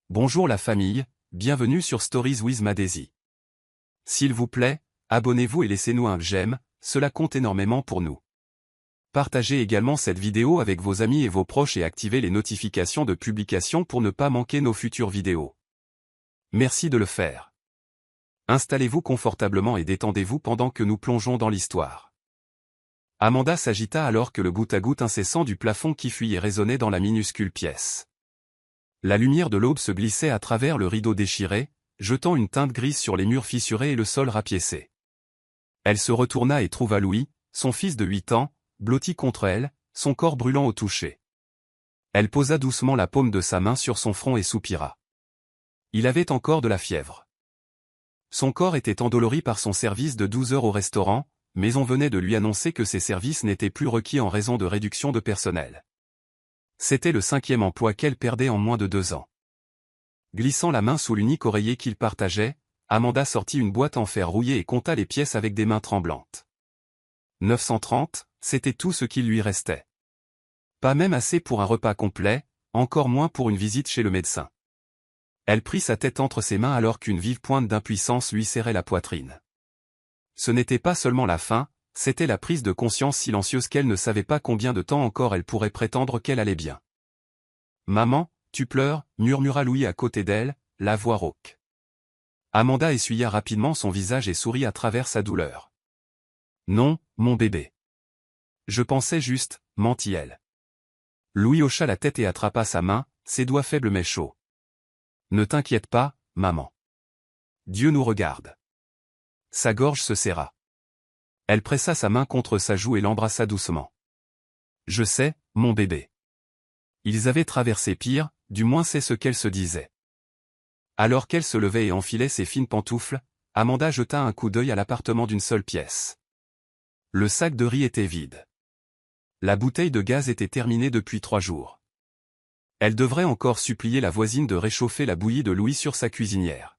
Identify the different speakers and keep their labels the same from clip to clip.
Speaker 1: Bonjour la famille, bienvenue sur Stories with Madesi. S'il vous plaît, abonnez-vous et laissez-nous un j'aime, cela compte énormément pour nous. Partagez également cette vidéo avec vos amis et vos proches et activez les notifications de publication pour ne pas manquer nos futures vidéos. Merci de le faire. Installez-vous confortablement et détendez-vous pendant que nous plongeons dans l'histoire. Amanda s'agita alors que le goutte-à-goutte incessant du plafond qui fuyait résonnait dans la minuscule pièce. La lumière de l'aube se glissait à travers le rideau déchiré, jetant une teinte grise sur les murs fissurés et le sol rapiécé. Elle se retourna et trouva Louis, son fils de 8 ans, blotti contre elle, son corps brûlant au toucher. Elle posa doucement la paume de sa main sur son front et soupira. Il avait encore de la fièvre. Son corps était endolori par son service de 12 heures au restaurant, mais on venait de lui annoncer que ses services n'étaient plus requis en raison de réduction de personnel. C'était le 5e emploi qu'elle perdait en moins de 2 ans. Glissant la main sous l'unique oreiller qu'ils partageaient, Amanda sortit une boîte en fer rouillé et compta les pièces avec des mains tremblantes. 930, c'était tout ce qu'il lui restait. Pas même assez pour un repas complet, encore moins pour une visite chez le médecin. Elle prit sa tête entre ses mains alors qu'une vive pointe d'impuissance lui serrait la poitrine. Ce n'était pas seulement la faim, c'était la prise de conscience silencieuse qu'elle ne savait pas combien de temps encore elle pourrait prétendre qu'elle allait bien. « Maman, tu pleures » murmura Louis à côté d'elle, la voix rauque. Amanda essuya rapidement son visage et sourit à travers sa douleur. « Non, mon bébé. Je pensais juste, mentit-elle. Louis hocha la tête et attrapa sa main, ses doigts faibles mais chauds. « Ne t'inquiète pas, maman. Dieu nous regarde. » Sa gorge se serra. Elle pressa sa main contre sa joue et l'embrassa doucement. « Je sais, mon bébé. » Ils avaient traversé pire, du moins c'est ce qu'elle se disait. Alors qu'elle se levait et enfilait ses fines pantoufles, Amanda jeta un coup d'œil à l'appartement d'une seule pièce. Le sac de riz était vide. La bouteille de gaz était terminée depuis 3 jours. Elle devrait encore supplier la voisine de réchauffer la bouillie de Louis sur sa cuisinière.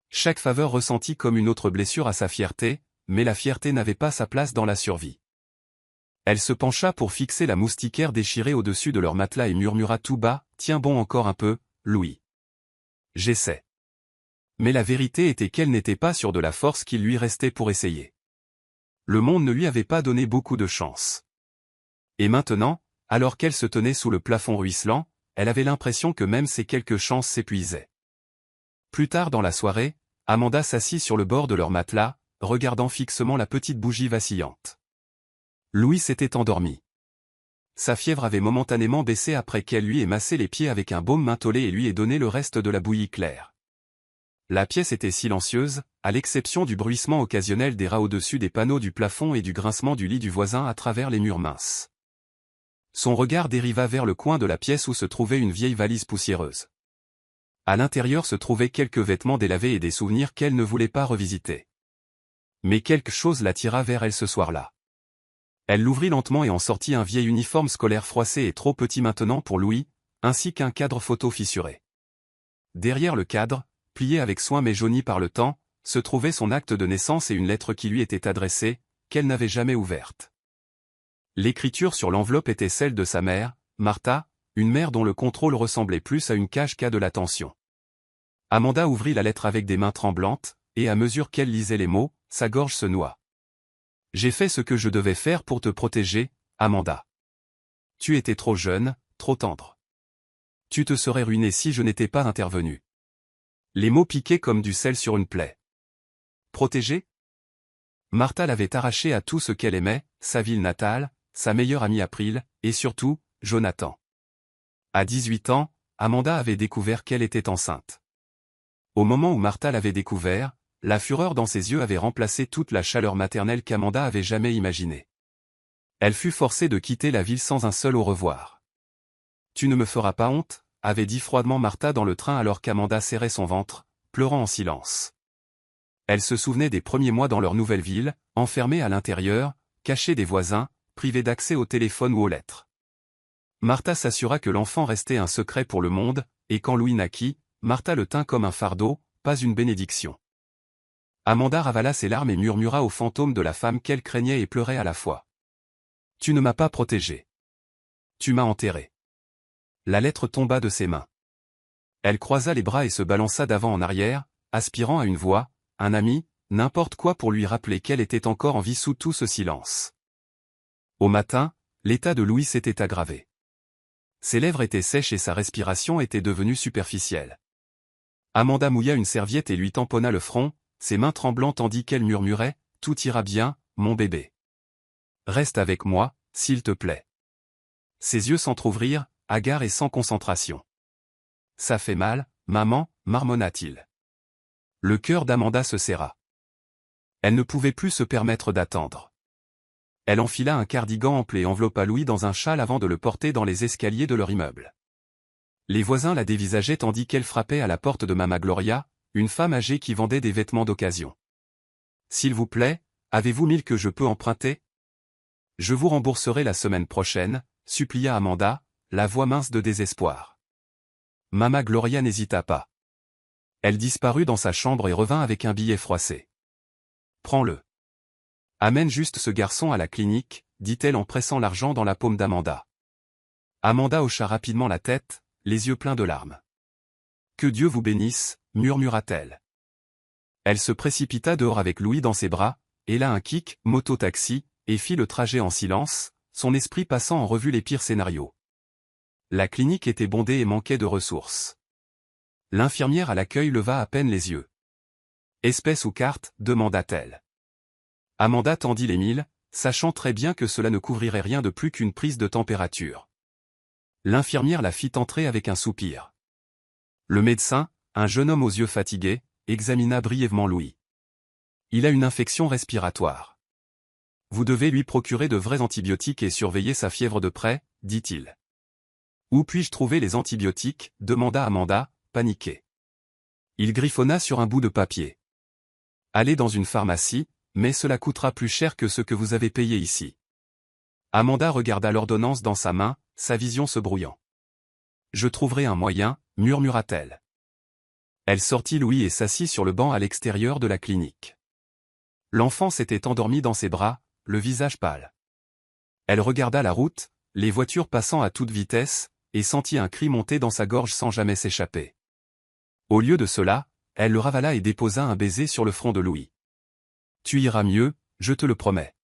Speaker 1: Chaque faveur ressentit comme une autre blessure à sa fierté, mais la fierté n'avait pas sa place dans la survie. Elle se pencha pour fixer la moustiquaire déchirée au-dessus de leur matelas et murmura tout bas, « Tiens bon encore un peu, Louis. J'essaie. » Mais la vérité était qu'elle n'était pas sûre de la force qu'il lui restait pour essayer. Le monde ne lui avait pas donné beaucoup de chance. Et maintenant, alors qu'elle se tenait sous le plafond ruisselant, elle avait l'impression que même ces quelques chances s'épuisaient. Plus tard dans la soirée, Amanda s'assit sur le bord de leur matelas, regardant fixement la petite bougie vacillante. Louis s'était endormi. Sa fièvre avait momentanément baissé après qu'elle lui ait massé les pieds avec un baume mentholé et lui ait donné le reste de la bouillie claire. La pièce était silencieuse, à l'exception du bruissement occasionnel des rats au-dessus des panneaux du plafond et du grincement du lit du voisin à travers les murs minces. Son regard dériva vers le coin de la pièce où se trouvait une vieille valise poussiéreuse. À l'intérieur se trouvaient quelques vêtements délavés et des souvenirs qu'elle ne voulait pas revisiter. Mais quelque chose l'attira vers elle ce soir-là. Elle l'ouvrit lentement et en sortit un vieil uniforme scolaire froissé et trop petit maintenant pour Louis, ainsi qu'un cadre photo fissuré. Derrière le cadre, plié avec soin mais jauni par le temps, se trouvait son acte de naissance et une lettre qui lui était adressée, qu'elle n'avait jamais ouverte. L'écriture sur l'enveloppe était celle de sa mère, Martha, une mère dont le contrôle ressemblait plus à une cage qu'à de l'attention. Amanda ouvrit la lettre avec des mains tremblantes, et à mesure qu'elle lisait les mots, sa gorge se noua. « J'ai fait ce que je devais faire pour te protéger, Amanda. Tu étais trop jeune, trop tendre. Tu te serais ruinée si je n'étais pas intervenu. » Les mots piquaient comme du sel sur une plaie. Protéger ? Martha l'avait arrachée à tout ce qu'elle aimait, sa ville natale, sa meilleure amie April, et surtout, Jonathan. À 18 ans, Amanda avait découvert qu'elle était enceinte. Au moment où Martha l'avait découvert, la fureur dans ses yeux avait remplacé toute la chaleur maternelle qu'Amanda avait jamais imaginée. Elle fut forcée de quitter la ville sans un seul au revoir. « Tu ne me feras pas honte ?» avait dit froidement Martha dans le train alors qu'Amanda serrait son ventre, pleurant en silence. Elle se souvenait des premiers mois dans leur nouvelle ville, enfermée à l'intérieur, cachée des voisins, privée d'accès au téléphone ou aux lettres. Martha s'assura que l'enfant restait un secret pour le monde, et quand Louis naquit, Martha le tint comme un fardeau, pas une bénédiction. Amanda ravala ses larmes et murmura au fantôme de la femme qu'elle craignait et pleurait à la fois. « Tu ne m'as pas protégée. Tu m'as enterrée. » La lettre tomba de ses mains. Elle croisa les bras et se balança d'avant en arrière, aspirant à une voix, un ami, n'importe quoi pour lui rappeler qu'elle était encore en vie sous tout ce silence. Au matin, l'état de Louis s'était aggravé. Ses lèvres étaient sèches et sa respiration était devenue superficielle. Amanda mouilla une serviette et lui tamponna le front, ses mains tremblant tandis qu'elle murmurait « Tout ira bien, mon bébé. Reste avec moi, s'il te plaît. » Ses yeux s'entr'ouvrirent, hagards et sans concentration. « Ça fait mal, maman, marmonna-t-il. » Le cœur d'Amanda se serra. Elle ne pouvait plus se permettre d'attendre. Elle enfila un cardigan ample et enveloppa Louis dans un châle avant de le porter dans les escaliers de leur immeuble. Les voisins la dévisageaient tandis qu'elle frappait à la porte de Mama Gloria, une femme âgée qui vendait des vêtements d'occasion. « S'il vous plaît, avez-vous 1000 que je peux emprunter ? Je vous rembourserai la semaine prochaine, » supplia Amanda, la voix mince de désespoir. Mama Gloria n'hésita pas. Elle disparut dans sa chambre et revint avec un billet froissé. « Prends-le. Amène juste ce garçon à la clinique, » dit-elle en pressant l'argent dans la paume d'Amanda. Amanda hocha rapidement la tête, les yeux pleins de larmes. « Que Dieu vous bénisse, » murmura-t-elle. Elle se précipita dehors avec Louis dans ses bras, héla un kick, moto-taxi, et fit le trajet en silence, son esprit passant en revue les pires scénarios. La clinique était bondée et manquait de ressources. L'infirmière à l'accueil leva à peine les yeux. « Espèce ou carte ?» demanda-t-elle. Amanda tendit les 1000, sachant très bien que cela ne couvrirait rien de plus qu'une prise de température. L'infirmière la fit entrer avec un soupir. Le médecin, un jeune homme aux yeux fatigués, examina brièvement Louis. « Il a une infection respiratoire. Vous devez lui procurer de vrais antibiotiques et surveiller sa fièvre de près, » dit-il. « Où puis-je trouver les antibiotiques ?» demanda Amanda, paniquée. Il griffonna sur un bout de papier. « Allez dans une pharmacie, mais cela coûtera plus cher que ce que vous avez payé ici. » Amanda regarda l'ordonnance dans sa main, sa vision se brouillant. « Je trouverai un moyen, » murmura-t-elle. Elle sortit Louis et s'assit sur le banc à l'extérieur de la clinique. L'enfant s'était endormi dans ses bras, le visage pâle. Elle regarda la route, les voitures passant à toute vitesse, et sentit un cri monter dans sa gorge sans jamais s'échapper. Au lieu de cela, elle le ravala et déposa un baiser sur le front de Louis. « Tu iras mieux, je te le promets. »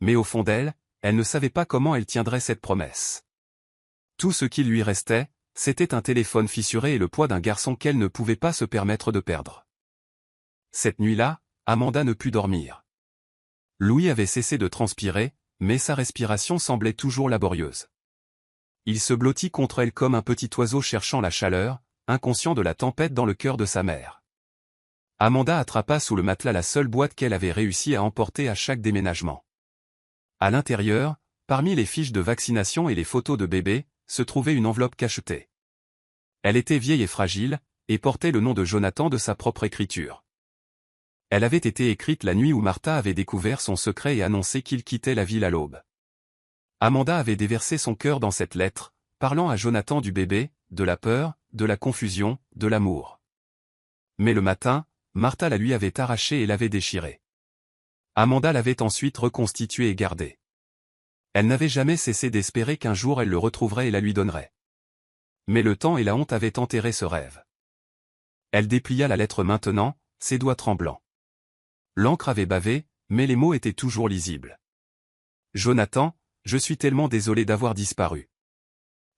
Speaker 1: Mais au fond d'elle, elle ne savait pas comment elle tiendrait cette promesse. Tout ce qui lui restait, c'était un téléphone fissuré et le poids d'un garçon qu'elle ne pouvait pas se permettre de perdre. Cette nuit-là, Amanda ne put dormir. Louis avait cessé de transpirer, mais sa respiration semblait toujours laborieuse. Il se blottit contre elle comme un petit oiseau cherchant la chaleur, inconscient de la tempête dans le cœur de sa mère. Amanda attrapa sous le matelas la seule boîte qu'elle avait réussi à emporter à chaque déménagement. À l'intérieur, parmi les fiches de vaccination et les photos de bébé, se trouvait une enveloppe cachetée. Elle était vieille et fragile, et portait le nom de Jonathan de sa propre écriture. Elle avait été écrite la nuit où Martha avait découvert son secret et annoncé qu'il quittait la ville à l'aube. Amanda avait déversé son cœur dans cette lettre, parlant à Jonathan du bébé, de la peur, de la confusion, de l'amour. Mais le matin, Martha la lui avait arrachée et l'avait déchirée. Amanda l'avait ensuite reconstituée et gardée. Elle n'avait jamais cessé d'espérer qu'un jour elle le retrouverait et la lui donnerait. Mais le temps et la honte avaient enterré ce rêve. Elle déplia la lettre maintenant, ses doigts tremblants. L'encre avait bavé, mais les mots étaient toujours lisibles. « Jonathan, je suis tellement désolé d'avoir disparu.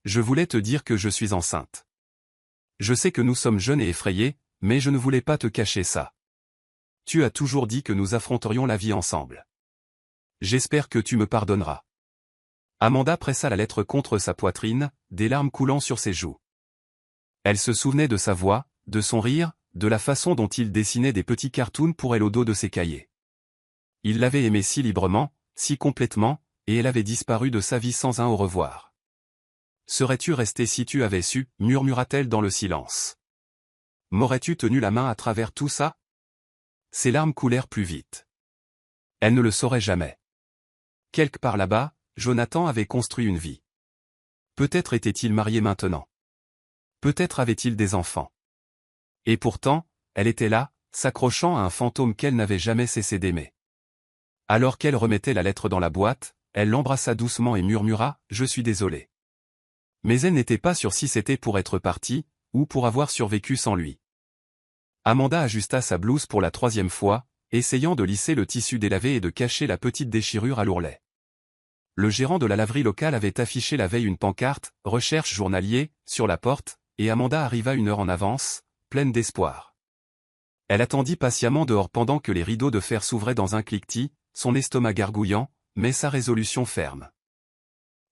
Speaker 1: Je voulais te dire que je suis enceinte. Je sais que nous sommes jeunes et effrayés, mais je ne voulais pas te cacher ça. Tu as toujours dit que nous affronterions la vie ensemble. J'espère que tu me pardonneras. » Amanda pressa la lettre contre sa poitrine, des larmes coulant sur ses joues. Elle se souvenait de sa voix, de son rire, de la façon dont il dessinait des petits cartoons pour elle au dos de ses cahiers. Il l'avait aimée si librement, si complètement, et elle avait disparu de sa vie sans un au revoir. « Serais-tu resté si tu avais su » murmura-t-elle dans le silence. « M'aurais-tu tenu la main à travers tout ça ?» Ses larmes coulèrent plus vite. Elle ne le saurait jamais. Quelque part là-bas, Jonathan avait construit une vie. Peut-être était-il marié maintenant. Peut-être avait-il des enfants. Et pourtant, elle était là, s'accrochant à un fantôme qu'elle n'avait jamais cessé d'aimer. Alors qu'elle remettait la lettre dans la boîte, elle l'embrassa doucement et murmura « Je suis désolée ». Mais elle n'était pas sûre si c'était pour être partie, ou pour avoir survécu sans lui. Amanda ajusta sa blouse pour la 3e fois, essayant de lisser le tissu délavé et de cacher la petite déchirure à l'ourlet. Le gérant de la laverie locale avait affiché la veille une pancarte « Recherche journalier » sur la porte, et Amanda arriva 1 heure en avance, pleine d'espoir. Elle attendit patiemment dehors pendant que les rideaux de fer s'ouvraient dans un cliquetis, son estomac gargouillant, mais sa résolution ferme.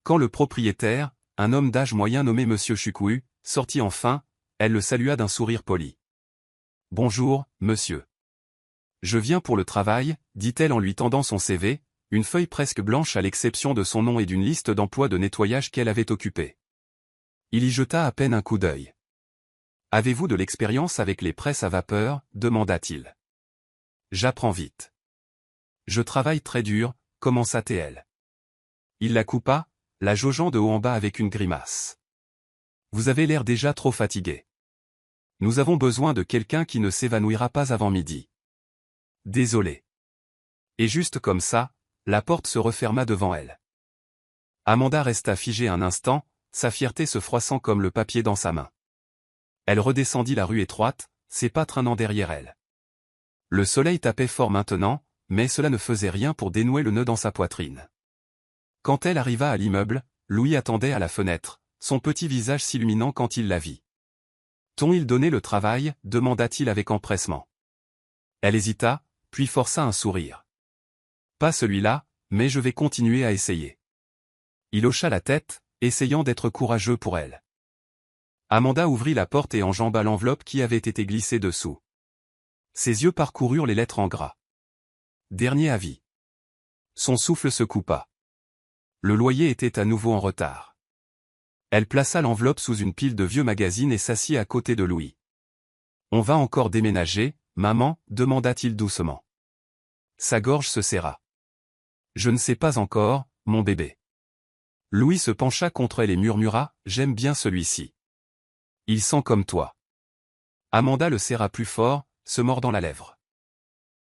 Speaker 1: Quand le propriétaire, un homme d'âge moyen nommé Monsieur Chukwu, sortit enfin, elle le salua d'un sourire poli. « Bonjour, monsieur. Je viens pour le travail, dit-elle en lui tendant son CV, une feuille presque blanche à l'exception de son nom et d'une liste d'emplois de nettoyage qu'elle avait occupée. Il y jeta à peine un coup d'œil. « Avez-vous de l'expérience avec les presses à vapeur » demanda-t-il. « J'apprends vite. »« Je travaille très dur » commença-t-elle. Il la coupa, la jaugeant de haut en bas avec une grimace. « Vous avez l'air déjà trop fatigué. Nous avons besoin de quelqu'un qui ne s'évanouira pas avant midi. » Désolé. Et juste comme ça, la porte se referma devant elle. Amanda resta figée un instant, sa fierté se froissant comme le papier dans sa main. Elle redescendit la rue étroite, ses pas traînant derrière elle. Le soleil tapait fort maintenant, mais cela ne faisait rien pour dénouer le nœud dans sa poitrine. Quand elle arriva à l'immeuble, Louis attendait à la fenêtre, son petit visage s'illuminant quand il la vit. « T'ont-ils donné le travail » demanda-t-il avec empressement. Elle hésita, puis força un sourire. « Pas celui-là, mais je vais continuer à essayer. » Il hocha la tête, essayant d'être courageux pour elle. Amanda ouvrit la porte et enjamba l'enveloppe qui avait été glissée dessous. Ses yeux parcoururent les lettres en gras. Dernier avis. Son souffle se coupa. Le loyer était à nouveau en retard. Elle plaça l'enveloppe sous une pile de vieux magazines et s'assit à côté de Louis. « On va encore déménager, maman » demanda-t-il doucement. Sa gorge se serra. « Je ne sais pas encore, mon bébé. » Louis se pencha contre elle et murmura « J'aime bien celui-ci. Il sent comme toi. » Amanda le serra plus fort, se mordant la lèvre.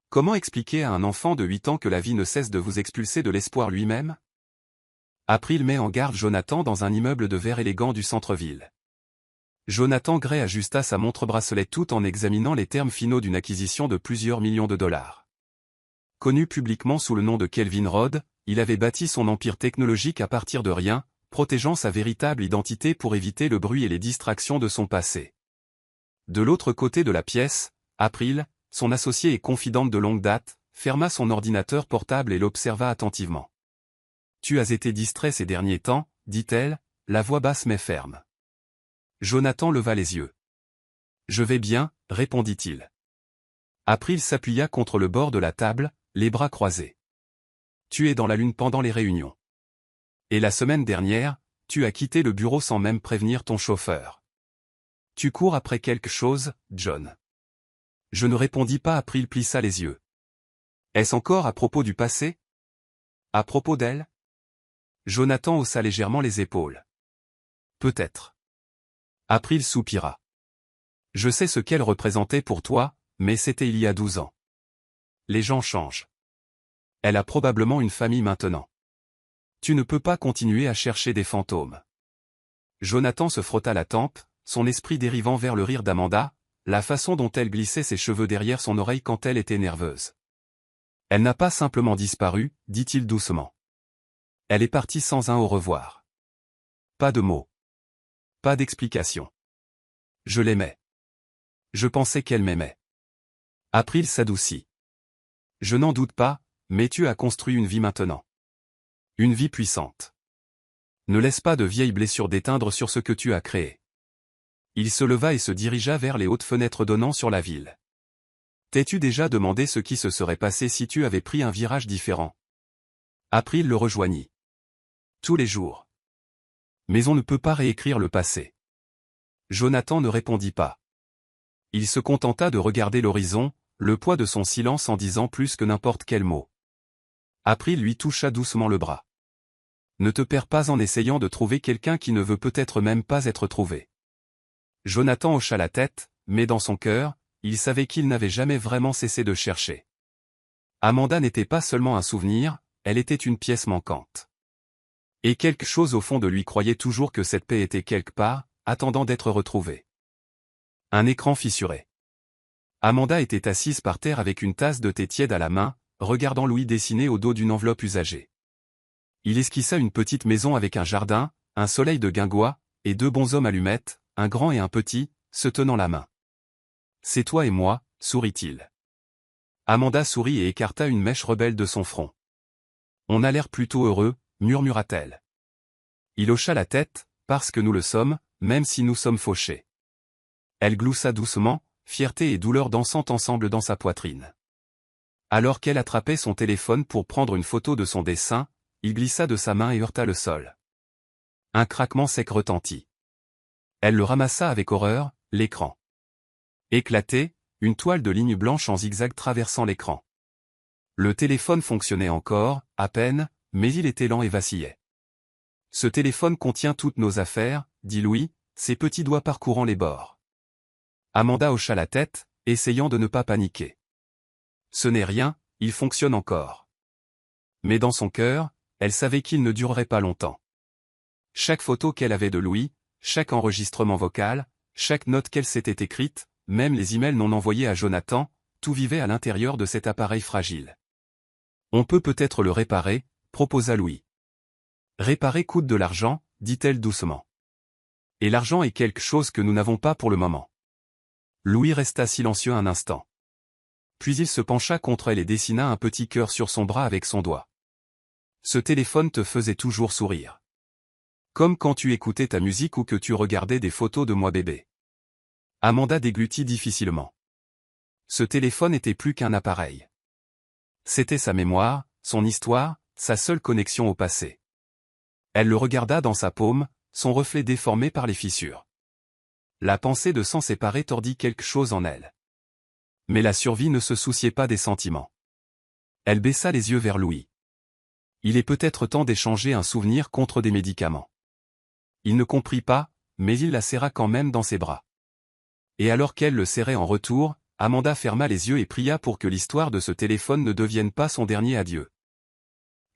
Speaker 1: Comment expliquer à un enfant de 8 ans que la vie ne cesse de vous expulser de l'espoir lui-même? April met en garde Jonathan dans un immeuble de verre élégant du centre-ville. Jonathan Gray ajusta sa montre-bracelet tout en examinant les termes finaux d'une acquisition de plusieurs millions de dollars. Connu publiquement sous le nom de Kelvin Rod, il avait bâti son empire technologique à partir de rien, protégeant sa véritable identité pour éviter le bruit et les distractions de son passé. De l'autre côté de la pièce, April, son associée et confidente de longue date, ferma son ordinateur portable et l'observa attentivement. « Tu as été distrait ces derniers temps, dit-elle, la voix basse mais ferme. Jonathan leva les yeux. « Je vais bien, répondit-il. » April s'appuya contre le bord de la table, les bras croisés. « Tu es dans la lune pendant les réunions. Et la semaine dernière, tu as quitté le bureau sans même prévenir ton chauffeur. Tu cours après quelque chose, John. » Je ne répondis pas. April plissa les yeux. « Est-ce encore à propos du passé? À propos d'elle? » Jonathan haussa légèrement les épaules. « Peut-être. » April soupira. « Je sais ce qu'elle représentait pour toi, mais c'était il y a 12 ans. Les gens changent. Elle a probablement une famille maintenant. Tu ne peux pas continuer à chercher des fantômes. » Jonathan se frotta la tempe, son esprit dérivant vers le rire d'Amanda, la façon dont elle glissait ses cheveux derrière son oreille quand elle était nerveuse. « Elle n'a pas simplement disparu, dit-il doucement. Elle est partie sans un au revoir. Pas de mots. Pas d'explication. Je l'aimais. Je pensais qu'elle m'aimait. » April s'adoucit. « Je n'en doute pas, mais tu as construit une vie maintenant. Une vie puissante. Ne laisse pas de vieilles blessures déteindre sur ce que tu as créé. » Il se leva et se dirigea vers les hautes fenêtres donnant sur la ville. « T'es-tu déjà demandé ce qui se serait passé si tu avais pris un virage différent? » April le rejoignit. « Tous les jours. Mais on ne peut pas réécrire le passé. » Jonathan ne répondit pas. Il se contenta de regarder l'horizon, le poids de son silence en disant plus que n'importe quel mot. April lui toucha doucement le bras. « Ne te perds pas en essayant de trouver quelqu'un qui ne veut peut-être même pas être trouvé. » Jonathan hocha la tête, mais dans son cœur, il savait qu'il n'avait jamais vraiment cessé de chercher. Amanda n'était pas seulement un souvenir, elle était une pièce manquante. Et quelque chose au fond de lui croyait toujours que cette paix était quelque part, attendant d'être retrouvée. Un écran fissuré. Amanda était assise par terre avec une tasse de thé tiède à la main, regardant Louis dessiner au dos d'une enveloppe usagée. Il esquissa une petite maison avec un jardin, un soleil de guingois, et 2 bonshommes allumettes, un grand et un petit, se tenant la main. « C'est toi et moi », sourit-il. Amanda sourit et écarta une mèche rebelle de son front. « On a l'air plutôt heureux », murmura-t-elle. Il hocha la tête, « parce que nous le sommes, même si nous sommes fauchés. » Elle gloussa doucement, fierté et douleur dansant ensemble dans sa poitrine. Alors qu'elle attrapait son téléphone pour prendre une photo de son dessin, il glissa de sa main et heurta le sol. Un craquement sec retentit. Elle le ramassa avec horreur, l'écran. Éclaté, une toile de lignes blanches en zigzag traversant l'écran. Le téléphone fonctionnait encore, à peine, mais il était lent et vacillait. « Ce téléphone contient toutes nos affaires », dit Louis, ses petits doigts parcourant les bords. Amanda hocha la tête, essayant de ne pas paniquer. « Ce n'est rien, il fonctionne encore. » Mais dans son cœur, elle savait qu'il ne durerait pas longtemps. Chaque photo qu'elle avait de Louis, chaque enregistrement vocal, chaque note qu'elle s'était écrite, même les emails non envoyés à Jonathan, tout vivait à l'intérieur de cet appareil fragile. « On peut peut-être le réparer », proposa Louis. « Réparer coûte de l'argent, dit-elle doucement. Et l'argent est quelque chose que nous n'avons pas pour le moment. » Louis resta silencieux un instant. Puis il se pencha contre elle et dessina un petit cœur sur son bras avec son doigt. « Ce téléphone te faisait toujours sourire. Comme quand tu écoutais ta musique ou que tu regardais des photos de moi bébé. » Amanda déglutit difficilement. Ce téléphone était plus qu'un appareil. C'était sa mémoire, son histoire, sa seule connexion au passé. Elle le regarda dans sa paume, son reflet déformé par les fissures. La pensée de s'en séparer tordit quelque chose en elle. Mais la survie ne se souciait pas des sentiments. Elle baissa les yeux vers Louis. Il est peut-être temps d'échanger un souvenir contre des médicaments. Il ne comprit pas, mais il la serra quand même dans ses bras. Et alors qu'elle le serrait en retour, Amanda ferma les yeux et pria pour que l'histoire de ce téléphone ne devienne pas son dernier adieu.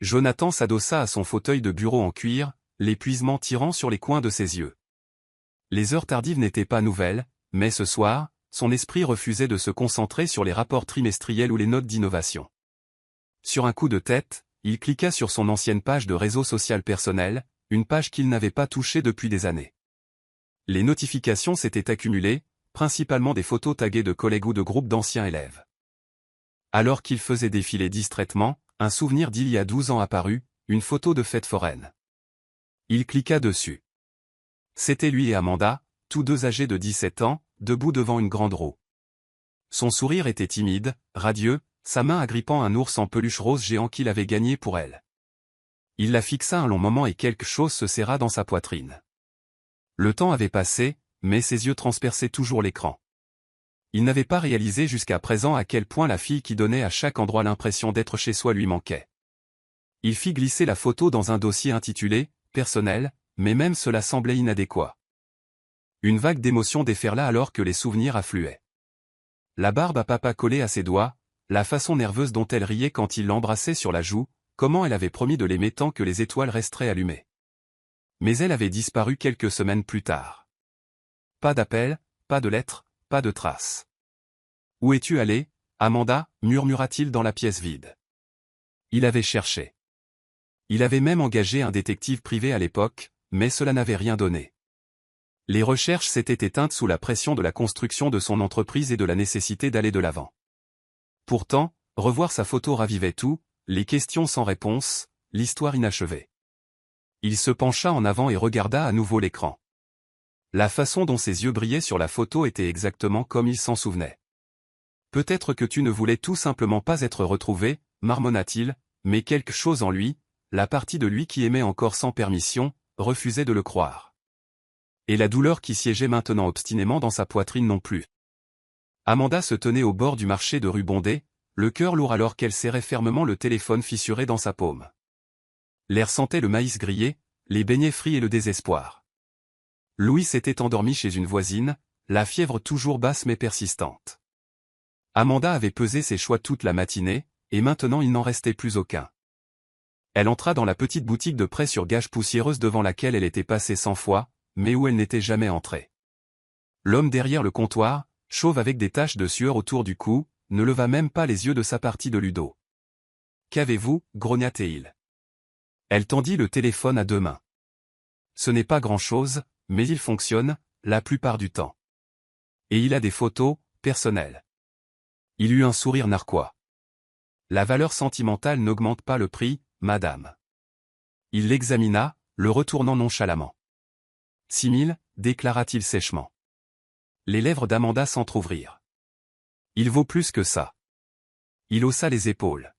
Speaker 1: Jonathan s'adossa à son fauteuil de bureau en cuir, l'épuisement tirant sur les coins de ses yeux. Les heures tardives n'étaient pas nouvelles, mais ce soir, son esprit refusait de se concentrer sur les rapports trimestriels ou les notes d'innovation. Sur un coup de tête, il cliqua sur son ancienne page de réseau social personnel, une page qu'il n'avait pas touchée depuis des années. Les notifications s'étaient accumulées, principalement des photos taguées de collègues ou de groupes d'anciens élèves. Alors qu'il faisait défiler distraitement, un souvenir d'il y a 12 ans apparut, une photo de fête foraine. Il cliqua dessus. C'était lui et Amanda, tous deux âgés de 17 ans, debout devant une grande roue. Son sourire était timide, radieux, sa main agrippant un ours en peluche rose géant qu'il avait gagné pour elle. Il la fixa un long moment et quelque chose se serra dans sa poitrine. Le temps avait passé, mais ses yeux transperçaient toujours l'écran. Il n'avait pas réalisé jusqu'à présent à quel point la fille qui donnait à chaque endroit l'impression d'être chez soi lui manquait. Il fit glisser la photo dans un dossier intitulé « Personnel », mais même cela semblait inadéquat. Une vague d'émotion déferla alors que les souvenirs affluaient. La barbe à papa collée à ses doigts, la façon nerveuse dont elle riait quand il l'embrassait sur la joue, comment elle avait promis de l'aimer tant que les étoiles resteraient allumées. Mais elle avait disparu quelques semaines plus tard. Pas d'appel, pas de lettre, pas de trace. « Où es-tu allée, Amanda » murmura-t-il dans la pièce vide. Il avait cherché. Il avait même engagé un détective privé à l'époque, mais cela n'avait rien donné. Les recherches s'étaient éteintes sous la pression de la construction de son entreprise et de la nécessité d'aller de l'avant. Pourtant, revoir sa photo ravivait tout, les questions sans réponse, l'histoire inachevée. Il se pencha en avant et regarda à nouveau l'écran. La façon dont ses yeux brillaient sur la photo était exactement comme il s'en souvenait. « Peut-être que tu ne voulais tout simplement pas être retrouvé, marmonna-t-il, mais quelque chose en lui, la partie de lui qui aimait encore sans permission, refusait de le croire. Et la douleur qui siégeait maintenant obstinément dans sa poitrine non plus. Amanda se tenait au bord du marché de rue Bondet, le cœur lourd alors qu'elle serrait fermement le téléphone fissuré dans sa paume. L'air sentait le maïs grillé, les beignets frits et le désespoir. Louis s'était endormi chez une voisine, la fièvre toujours basse mais persistante. Amanda avait pesé ses choix toute la matinée, et maintenant il n'en restait plus aucun. Elle entra dans la petite boutique de prêt sur gage poussiéreuse devant laquelle elle était passée 100 fois, mais où elle n'était jamais entrée. L'homme derrière le comptoir, chauve avec des taches de sueur autour du cou, ne leva même pas les yeux de sa partie de ludo. « Qu'avez-vous » grogna-t-il. Elle tendit le téléphone à deux mains. Ce n'est pas grand-chose, mais il fonctionne, la plupart du temps. Et il a des photos, personnelles. Il eut un sourire narquois. La valeur sentimentale n'augmente pas le prix, madame. Il l'examina, le retournant nonchalamment. 6 000, déclara-t-il sèchement. Les lèvres d'Amanda s'entr'ouvrirent. Il vaut plus que ça. Il haussa les épaules.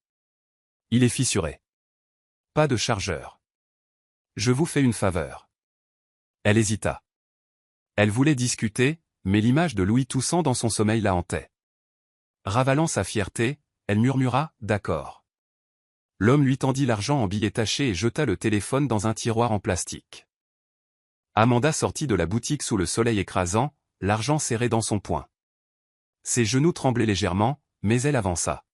Speaker 1: Il est fissuré. Pas de chargeur. Je vous fais une faveur. Elle hésita. Elle voulait discuter, mais l'image de Louis toussant dans son sommeil la hantait. Ravalant sa fierté, elle murmura « D'accord ». L'homme lui tendit l'argent en billets tachés et jeta le téléphone dans un tiroir en plastique. Amanda sortit de la boutique sous le soleil écrasant, l'argent serré dans son poing. Ses genoux tremblaient légèrement, mais elle avança.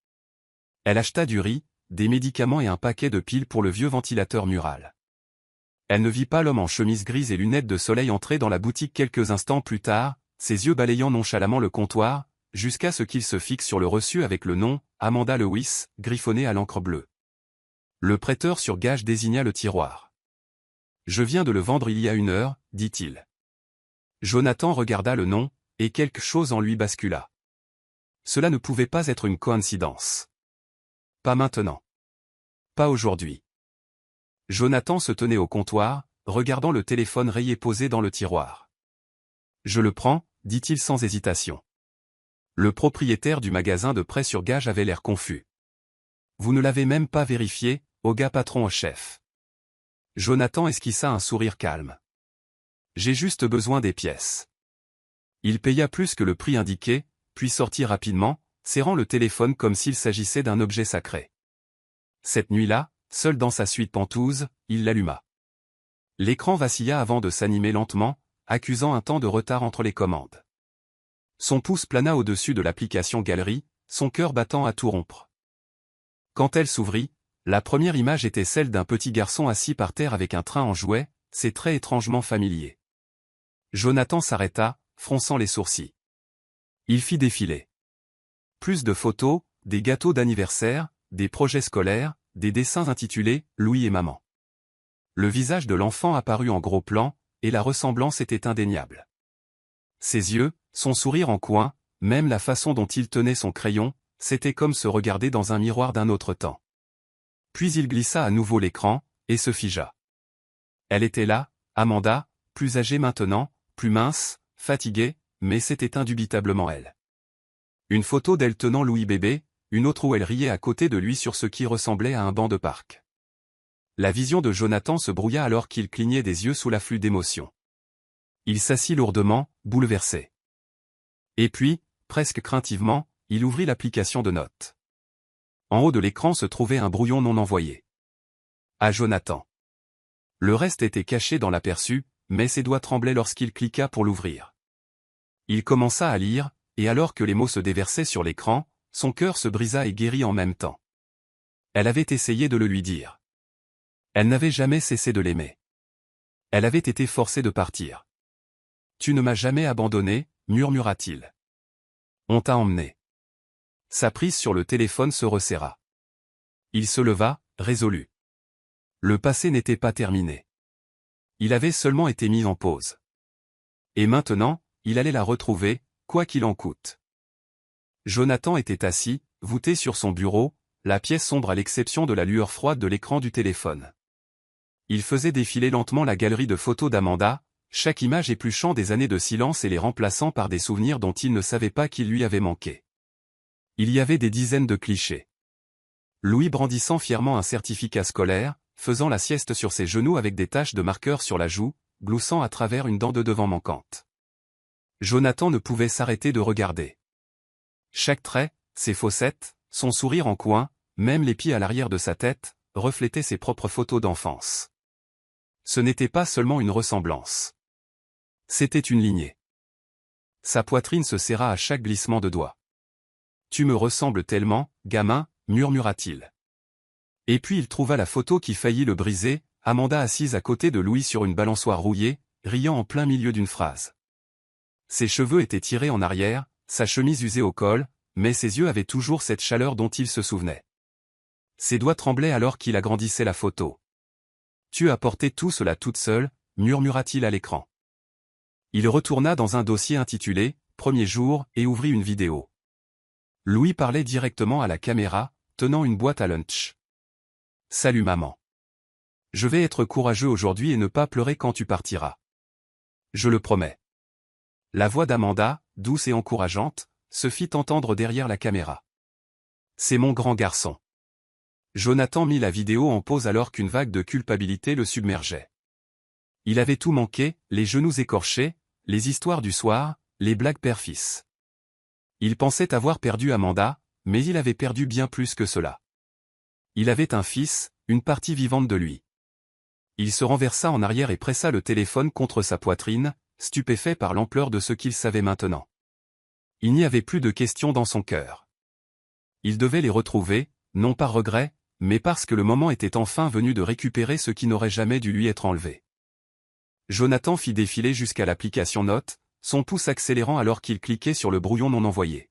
Speaker 1: Elle acheta du riz, des médicaments et un paquet de piles pour le vieux ventilateur mural. Elle ne vit pas l'homme en chemise grise et lunettes de soleil entrer dans la boutique quelques instants plus tard, ses yeux balayant nonchalamment le comptoir, jusqu'à ce qu'il se fixe sur le reçu avec le nom « Amanda Lewis » griffonné à l'encre bleue. Le prêteur sur gage désigna le tiroir. « Je viens de le vendre il y a 1 heure, dit-il. » Jonathan regarda le nom, et quelque chose en lui bascula. Cela ne pouvait pas être une coïncidence. Pas maintenant. Pas aujourd'hui. Jonathan se tenait au comptoir, regardant le téléphone rayé posé dans le tiroir. « Je le prends, dit-il sans hésitation. Le propriétaire du magasin de prêt sur gage avait l'air confus. « Vous ne l'avez même pas vérifié, au gars patron au chef. » Jonathan esquissa un sourire calme. « J'ai juste besoin des pièces. » Il paya plus que le prix indiqué, puis sortit rapidement, serrant le téléphone comme s'il s'agissait d'un objet sacré. Cette nuit-là, seul dans sa suite pentouse, il l'alluma. L'écran vacilla avant de s'animer lentement, accusant un temps de retard entre les commandes. Son pouce plana au-dessus de l'application Galerie, son cœur battant à tout rompre. Quand elle s'ouvrit, la première image était celle d'un petit garçon assis par terre avec un train en jouet, ses traits étrangement familiers. Jonathan s'arrêta, fronçant les sourcils. Il fit défiler. Plus de photos, des gâteaux d'anniversaire, des projets scolaires, des dessins intitulés « Louis et maman ». Le visage de l'enfant apparut en gros plan, et la ressemblance était indéniable. Ses yeux, son sourire en coin, même la façon dont il tenait son crayon, c'était comme se regarder dans un miroir d'un autre temps. Puis il glissa à nouveau l'écran, et se figea. Elle était là, Amanda, plus âgée maintenant, plus mince, fatiguée, mais c'était indubitablement elle. Une photo d'elle tenant Louis bébé, une autre où elle riait à côté de lui sur ce qui ressemblait à un banc de parc. La vision de Jonathan se brouilla alors qu'il clignait des yeux sous l'afflux d'émotions. Il s'assit lourdement, bouleversé. Et puis, presque craintivement, il ouvrit l'application de notes. En haut de l'écran se trouvait un brouillon non envoyé. À Jonathan. Le reste était caché dans l'aperçu, mais ses doigts tremblaient lorsqu'il cliqua pour l'ouvrir. Il commença à lire, et alors que les mots se déversaient sur l'écran, son cœur se brisa et guérit en même temps. Elle avait essayé de le lui dire. Elle n'avait jamais cessé de l'aimer. Elle avait été forcée de partir. « Tu ne m'as jamais abandonné » murmura-t-il. « On t'a emmené. » Sa prise sur le téléphone se resserra. Il se leva, résolu. Le passé n'était pas terminé. Il avait seulement été mis en pause. Et maintenant, il allait la retrouver, quoi qu'il en coûte. Jonathan était assis, voûté sur son bureau, la pièce sombre à l'exception de la lueur froide de l'écran du téléphone. Il faisait défiler lentement la galerie de photos d'Amanda, chaque image épluchant des années de silence et les remplaçant par des souvenirs dont il ne savait pas qu'ils lui avaient manqué. Il y avait des dizaines de clichés. Louis brandissant fièrement un certificat scolaire, faisant la sieste sur ses genoux avec des taches de marqueur sur la joue, gloussant à travers une dent de devant manquante. Jonathan ne pouvait s'arrêter de regarder. Chaque trait, ses fossettes, son sourire en coin, même les pieds à l'arrière de sa tête, reflétaient ses propres photos d'enfance. Ce n'était pas seulement une ressemblance. C'était une lignée. Sa poitrine se serra à chaque glissement de doigts. « Tu me ressembles tellement, gamin » murmura-t-il. Et puis il trouva la photo qui faillit le briser, Amanda assise à côté de Louis sur une balançoire rouillée, riant en plein milieu d'une phrase. Ses cheveux étaient tirés en arrière, sa chemise usée au col, mais ses yeux avaient toujours cette chaleur dont il se souvenait. Ses doigts tremblaient alors qu'il agrandissait la photo. « Tu as porté tout cela toute seule » murmura-t-il à l'écran. Il retourna dans un dossier intitulé « Premier jour » et ouvrit une vidéo. Louis parlait directement à la caméra, tenant une boîte à lunch. « Salut maman. Je vais être courageux aujourd'hui et ne pas pleurer quand tu partiras. Je le promets. » La voix d'Amanda, douce et encourageante, se fit entendre derrière la caméra. « C'est mon grand garçon. » Jonathan mit la vidéo en pause alors qu'une vague de culpabilité le submergeait. Il avait tout manqué, les genoux écorchés, les histoires du soir, les blagues père-fils. Il pensait avoir perdu Amanda, mais il avait perdu bien plus que cela. Il avait un fils, une partie vivante de lui. Il se renversa en arrière et pressa le téléphone contre sa poitrine, stupéfait par l'ampleur de ce qu'il savait maintenant. Il n'y avait plus de questions dans son cœur. Il devait les retrouver, non par regret, mais parce que le moment était enfin venu de récupérer ce qui n'aurait jamais dû lui être enlevé. Jonathan fit défiler jusqu'à l'application Notes, son pouce accélérant alors qu'il cliquait sur le brouillon non envoyé.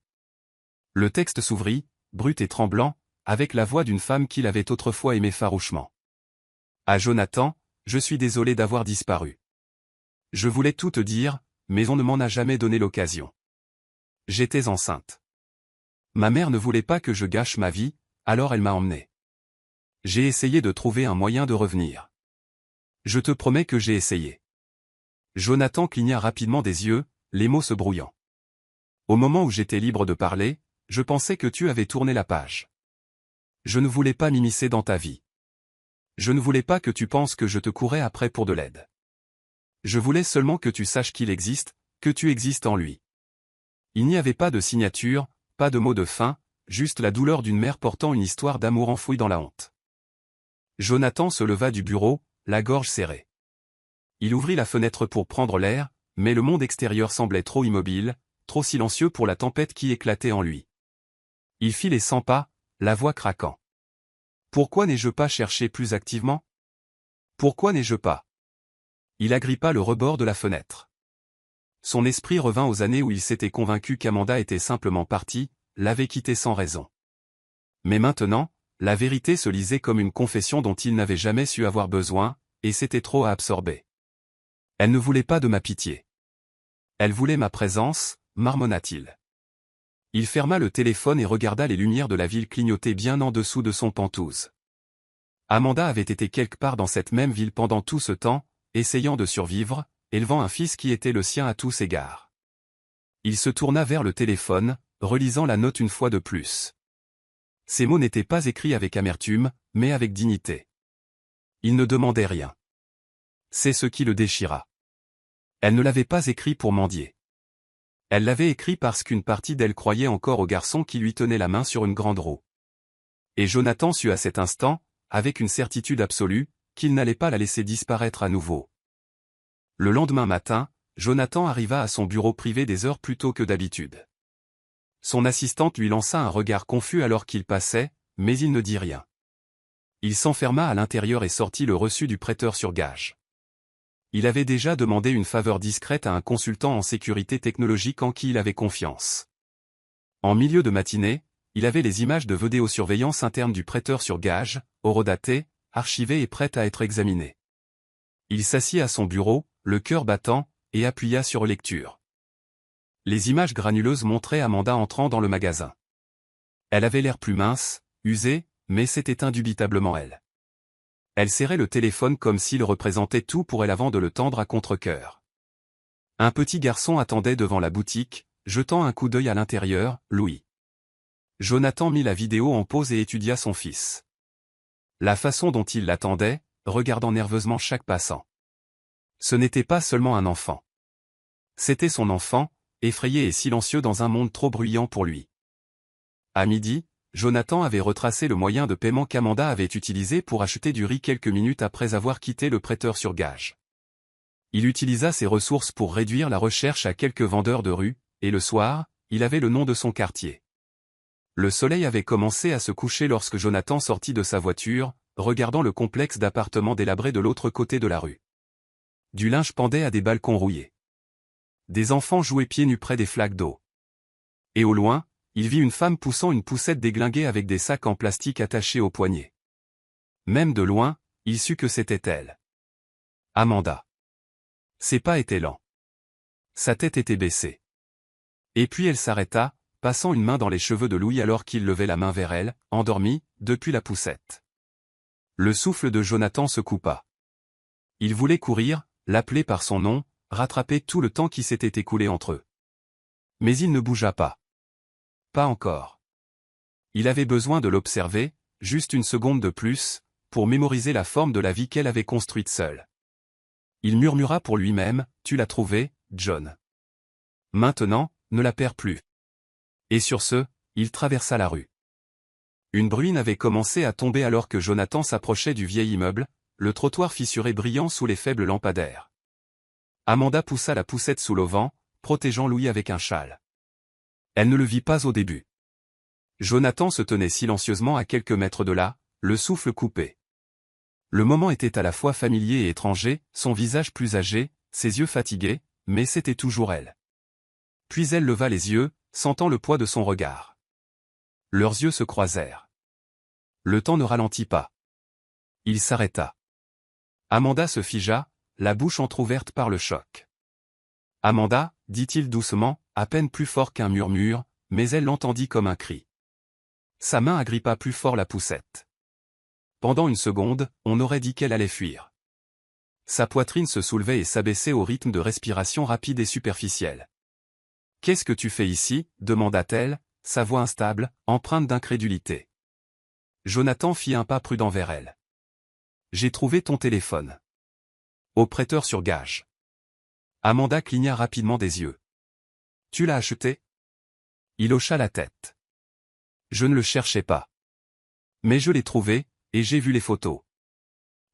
Speaker 1: Le texte s'ouvrit, brut et tremblant, avec la voix d'une femme qu'il avait autrefois aimée farouchement. « À Jonathan, je suis désolé d'avoir disparu. Je voulais tout te dire, mais on ne m'en a jamais donné l'occasion. J'étais enceinte. Ma mère ne voulait pas que je gâche ma vie, alors elle m'a emmené. J'ai essayé de trouver un moyen de revenir. Je te promets que j'ai essayé. » Jonathan cligna rapidement des yeux, les mots se brouillant. « Au moment où j'étais libre de parler, je pensais que tu avais tourné la page. Je ne voulais pas m'immiscer dans ta vie. Je ne voulais pas que tu penses que je te courais après pour de l'aide. Je voulais seulement que tu saches qu'il existe, que tu existes en lui. » Il n'y avait pas de signature, pas de mot de fin, juste la douleur d'une mère portant une histoire d'amour enfouie dans la honte. Jonathan se leva du bureau, la gorge serrée. Il ouvrit la fenêtre pour prendre l'air, mais le monde extérieur semblait trop immobile, trop silencieux pour la tempête qui éclatait en lui. Il fit les 100 pas, la voix craquant. « Pourquoi n'ai-je pas cherché plus activement? Pourquoi n'ai-je pas ?» Il agrippa le rebord de la fenêtre. Son esprit revint aux années où il s'était convaincu qu'Amanda était simplement partie, l'avait quitté sans raison. Mais maintenant, la vérité se lisait comme une confession dont il n'avait jamais su avoir besoin, et c'était trop à absorber. « Elle ne voulait pas de ma pitié. Elle voulait ma présence, marmonna-t-il. Il ferma le téléphone et regarda les lumières de la ville clignoter bien en dessous de son Penthouse. Amanda avait été quelque part dans cette même ville pendant tout ce temps, essayant de survivre, élevant un fils qui était le sien à tous égards. Il se tourna vers le téléphone, relisant la note une fois de plus. Ces mots n'étaient pas écrits avec amertume, mais avec dignité. Il ne demandait rien. C'est ce qui le déchira. Elle ne l'avait pas écrit pour mendier. Elle l'avait écrit parce qu'une partie d'elle croyait encore au garçon qui lui tenait la main sur une grande roue. Et Jonathan sut à cet instant, avec une certitude absolue, qu'il n'allait pas la laisser disparaître à nouveau. Le lendemain matin, Jonathan arriva à son bureau privé des heures plus tôt que d'habitude. Son assistante lui lança un regard confus alors qu'il passait, mais il ne dit rien. Il s'enferma à l'intérieur et sortit le reçu du prêteur sur gage. Il avait déjà demandé une faveur discrète à un consultant en sécurité technologique en qui il avait confiance. En milieu de matinée, il avait les images de vidéosurveillance interne du prêteur sur gage, horodatées, archivées et prêtes à être examinées. Il s'assit à son bureau, le cœur battant, et appuya sur lecture. Les images granuleuses montraient Amanda entrant dans le magasin. Elle avait l'air plus mince, usée, mais c'était indubitablement elle. Elle serrait le téléphone comme s'il représentait tout pour elle avant de le tendre à contre-cœur. Un petit garçon attendait devant la boutique, jetant un coup d'œil à l'intérieur, Louis. Jonathan mit la vidéo en pause et étudia son fils. La façon dont il l'attendait, regardant nerveusement chaque passant. Ce n'était pas seulement un enfant. C'était son enfant, effrayé et silencieux dans un monde trop bruyant pour lui. À midi, Jonathan avait retracé le moyen de paiement qu'Amanda avait utilisé pour acheter du riz quelques minutes après avoir quitté le prêteur sur gage. Il utilisa ses ressources pour réduire la recherche à quelques vendeurs de rue, et le soir, il avait le nom de son quartier. Le soleil avait commencé à se coucher lorsque Jonathan sortit de sa voiture, regardant le complexe d'appartements délabrés de l'autre côté de la rue. Du linge pendait à des balcons rouillés. des enfants jouaient pieds nus près des flaques d'eau. Et au loin, il vit une femme poussant une poussette déglinguée avec des sacs en plastique attachés aux poignets. Même de loin, il sut que c'était elle. Amanda. Ses pas étaient lents. Sa tête était baissée. Et puis elle s'arrêta, passant une main dans les cheveux de Louis alors qu'il levait la main vers elle, endormi, depuis la poussette. Le souffle de Jonathan se coupa. Il voulait courir, l'appeler par son nom, rattraper tout le temps qui s'était écoulé entre eux. Mais il ne bougea pas. Pas encore. Il avait besoin de l'observer, juste une seconde de plus, pour mémoriser la forme de la vie qu'elle avait construite seule. Il murmura pour lui-même, « Tu l'as trouvée, John. Maintenant, ne la perds plus. » Et sur ce, il traversa la rue. Une bruine avait commencé à tomber alors que Jonathan s'approchait du vieil immeuble, le trottoir fissuré brillant sous les faibles lampadaires. Amanda poussa la poussette sous l'auvent, protégeant Louis avec un châle. Elle ne le vit pas au début. Jonathan se tenait silencieusement à quelques mètres de là, le souffle coupé. Le moment était à la fois familier et étranger, son visage plus âgé, ses yeux fatigués, mais c'était toujours elle. Puis elle leva les yeux, sentant le poids de son regard. Leurs yeux se croisèrent. Le temps ne ralentit pas. Il s'arrêta. Amanda se figea, la bouche entr'ouverte par le choc. « Amanda » dit-il doucement, à peine plus fort qu'un murmure, mais elle l'entendit comme un cri. Sa main agrippa plus fort la poussette. Pendant une seconde, on aurait dit qu'elle allait fuir. Sa poitrine se soulevait et s'abaissait au rythme de respiration rapide et superficielle. « Qu'est-ce que tu fais ici » demanda-t-elle, sa voix instable, empreinte d'incrédulité. Jonathan fit un pas prudent vers elle. « J'ai trouvé ton téléphone. » Au prêteur sur gage. Amanda cligna rapidement des yeux. « Tu l'as acheté » Il hocha la tête. « Je ne le cherchais pas. Mais je l'ai trouvé, et j'ai vu les photos. »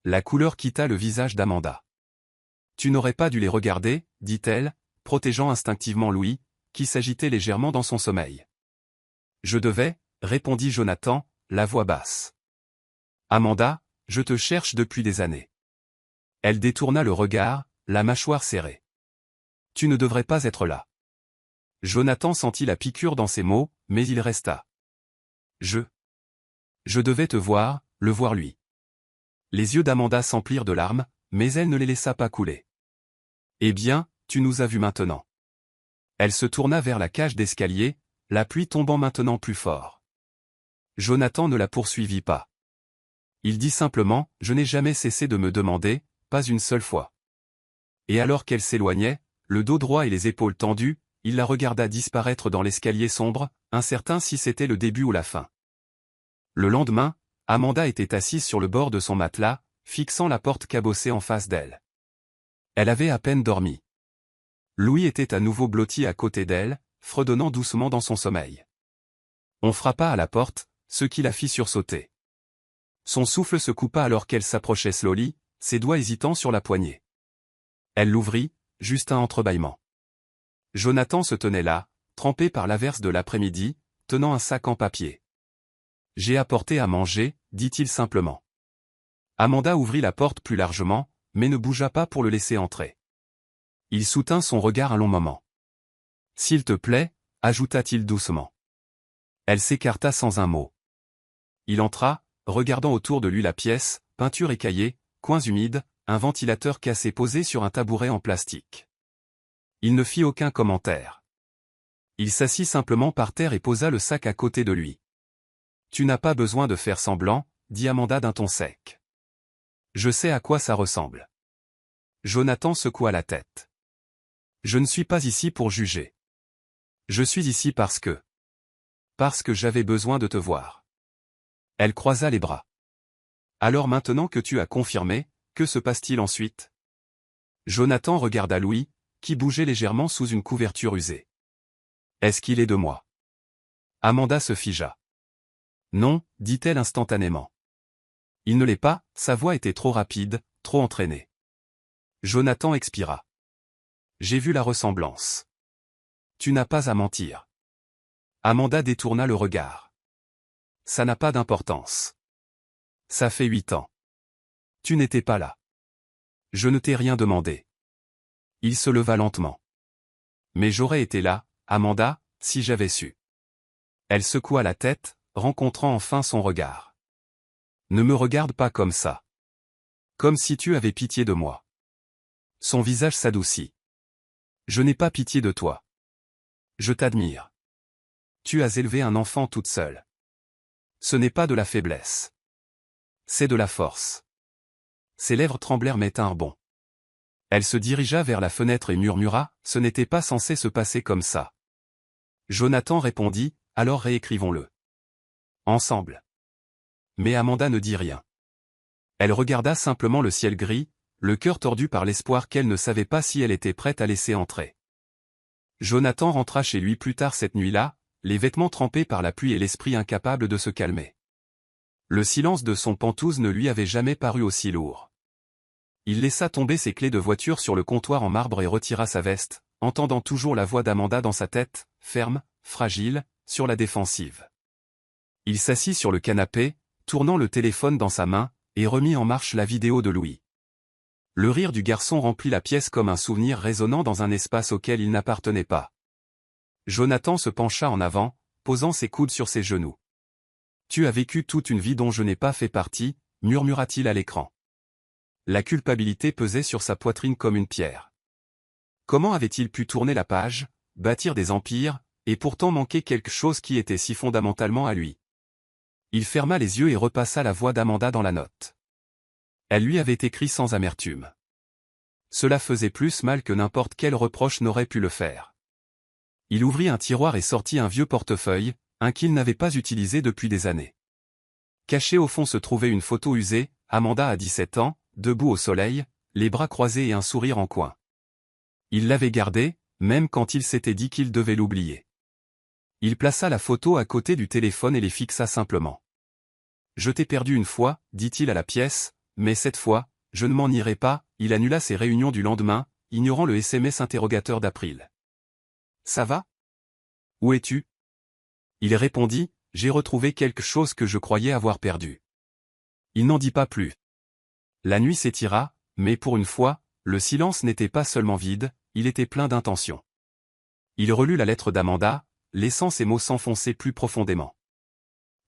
Speaker 1: La couleur quitta le visage d'Amanda. « Tu n'aurais pas dû les regarder, » dit-elle, protégeant instinctivement Louis, qui s'agitait légèrement dans son sommeil. « Je devais, » répondit Jonathan, la voix basse. « Amanda, je te cherche depuis des années. » Elle détourna le regard, la mâchoire serrée. « Tu ne devrais pas être là. » Jonathan sentit la piqûre dans ses mots, mais il resta. « Je devais te voir, le voir lui. » Les yeux d'Amanda s'emplirent de larmes, mais elle ne les laissa pas couler. « Eh bien, tu nous as vus maintenant. » Elle se tourna vers la cage d'escalier, la pluie tombant maintenant plus fort. Jonathan ne la poursuivit pas. Il dit simplement, « Je n'ai jamais cessé de me demander, pas une seule fois. » Et alors qu'elle s'éloignait, le dos droit et les épaules tendues, il la regarda disparaître dans l'escalier sombre, incertain si c'était le début ou la fin. Le lendemain, Amanda était assise sur le bord de son matelas, fixant la porte cabossée en face d'elle. Elle avait à peine dormi. Louis était à nouveau blotti à côté d'elle, fredonnant doucement dans son sommeil. On frappa à la porte, ce qui la fit sursauter. Son souffle se coupa alors qu'elle s'approchait slowly, ses doigts hésitants sur la poignée. Elle l'ouvrit, juste un entrebâillement. Jonathan se tenait là, trempé par l'averse de l'après-midi, tenant un sac en papier. « J'ai apporté à manger » dit-il simplement. Amanda ouvrit la porte plus largement, mais ne bougea pas pour le laisser entrer. Il soutint son regard un long moment. « S'il te plaît » ajouta-t-il doucement. Elle s'écarta sans un mot. Il entra, regardant autour de lui la pièce, peinture écaillée, coins humides, un ventilateur cassé posé sur un tabouret en plastique. Il ne fit aucun commentaire. Il s'assit simplement par terre et posa le sac à côté de lui. « Tu n'as pas besoin de faire semblant » dit Amanda d'un ton sec. « Je sais à quoi ça ressemble. » Jonathan secoua la tête. « Je ne suis pas ici pour juger. Je suis ici parce que j'avais besoin de te voir. » Elle croisa les bras. « Alors maintenant que tu as confirmé, que se passe-t-il ensuite ?» Jonathan regarda Louis, qui bougeait légèrement sous une couverture usée. « Est-ce qu'il est de moi ?» Amanda se figea. « Non » dit-elle instantanément. « Il ne l'est pas » sa voix était trop rapide, trop entraînée. Jonathan expira. « J'ai vu la ressemblance. Tu n'as pas à mentir. » Amanda détourna le regard. « Ça n'a pas d'importance. Ça fait 8 ans. Tu n'étais pas là. Je ne t'ai rien demandé. » Il se leva lentement. Mais j'aurais été là, Amanda, si j'avais su. Elle secoua la tête, rencontrant enfin son regard. Ne me regarde pas comme ça. Comme si tu avais pitié de moi. Son visage s'adoucit. Je n'ai pas pitié de toi. Je t'admire. Tu as élevé un enfant toute seule. Ce n'est pas de la faiblesse. C'est de la force. Ses lèvres tremblèrent mais tinrent bon. Elle se dirigea vers la fenêtre et murmura, ce n'était pas censé se passer comme ça. Jonathan répondit, alors réécrivons-le. Ensemble. Mais Amanda ne dit rien. Elle regarda simplement le ciel gris, le cœur tordu par l'espoir qu'elle ne savait pas si elle était prête à laisser entrer. Jonathan rentra chez lui plus tard cette nuit-là, les vêtements trempés par la pluie et l'esprit incapable de se calmer. Le silence de son pantouse ne lui avait jamais paru aussi lourd. Il laissa tomber ses clés de voiture sur le comptoir en marbre et retira sa veste, entendant toujours la voix d'Amanda dans sa tête, ferme, fragile, sur la défensive. Il s'assit sur le canapé, tournant le téléphone dans sa main, et remit en marche la vidéo de Louis. Le rire du garçon remplit la pièce comme un souvenir résonnant dans un espace auquel il n'appartenait pas. Jonathan se pencha en avant, posant ses coudes sur ses genoux. « Tu as vécu toute une vie dont je n'ai pas fait partie », murmura-t-il à l'écran. La culpabilité pesait sur sa poitrine comme une pierre. Comment avait-il pu tourner la page, bâtir des empires, et pourtant manquer quelque chose qui était si fondamentalement à lui? Il ferma les yeux et repassa la voix d'Amanda dans la note. Elle lui avait écrit sans amertume. Cela faisait plus mal que n'importe quel reproche n'aurait pu le faire. Il ouvrit un tiroir et sortit un vieux portefeuille, un qu'il n'avait pas utilisé depuis des années. Caché au fond se trouvait une photo usée, Amanda à 17 ans, debout au soleil, les bras croisés et un sourire en coin. Il l'avait gardée, même quand il s'était dit qu'il devait l'oublier. Il plaça la photo à côté du téléphone et les fixa simplement. « Je t'ai perdu une fois, dit-il à la pièce, mais cette fois, je ne m'en irai pas. » Il annula ses réunions du lendemain, ignorant le SMS interrogateur d'April. « Ça va? Où es-tu » Il répondit, « J'ai retrouvé quelque chose que je croyais avoir perdu. » Il n'en dit pas plus. La nuit s'étira, mais pour une fois, le silence n'était pas seulement vide, il était plein d'intention. Il relut la lettre d'Amanda, laissant ses mots s'enfoncer plus profondément.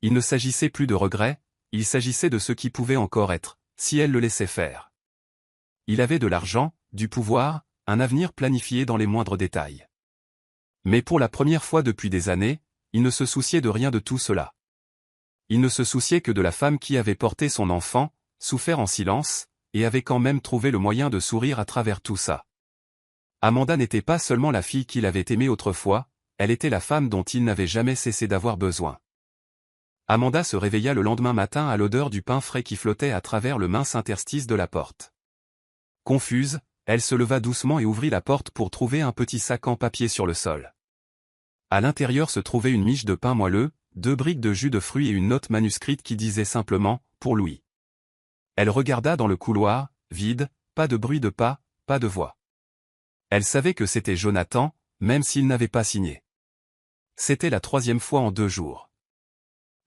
Speaker 1: Il ne s'agissait plus de regrets, il s'agissait de ce qui pouvait encore être, si elle le laissait faire. Il avait de l'argent, du pouvoir, un avenir planifié dans les moindres détails. Mais pour la première fois depuis des années, il ne se souciait de rien de tout cela. Il ne se souciait que de la femme qui avait porté son enfant, souffert en silence, et avait quand même trouvé le moyen de sourire à travers tout ça. Amanda n'était pas seulement la fille qu'il avait aimée autrefois, elle était la femme dont il n'avait jamais cessé d'avoir besoin. Amanda se réveilla le lendemain matin à l'odeur du pain frais qui flottait à travers le mince interstice de la porte. Confuse, elle se leva doucement et ouvrit la porte pour trouver un petit sac en papier sur le sol. À l'intérieur se trouvait une miche de pain moelleux, 2 briques de jus de fruits et une note manuscrite qui disait simplement « Pour Louis ». Elle regarda dans le couloir, vide, pas de bruit de pas, pas de voix. Elle savait que c'était Jonathan, même s'il n'avait pas signé. C'était la 3e fois en 2 jours.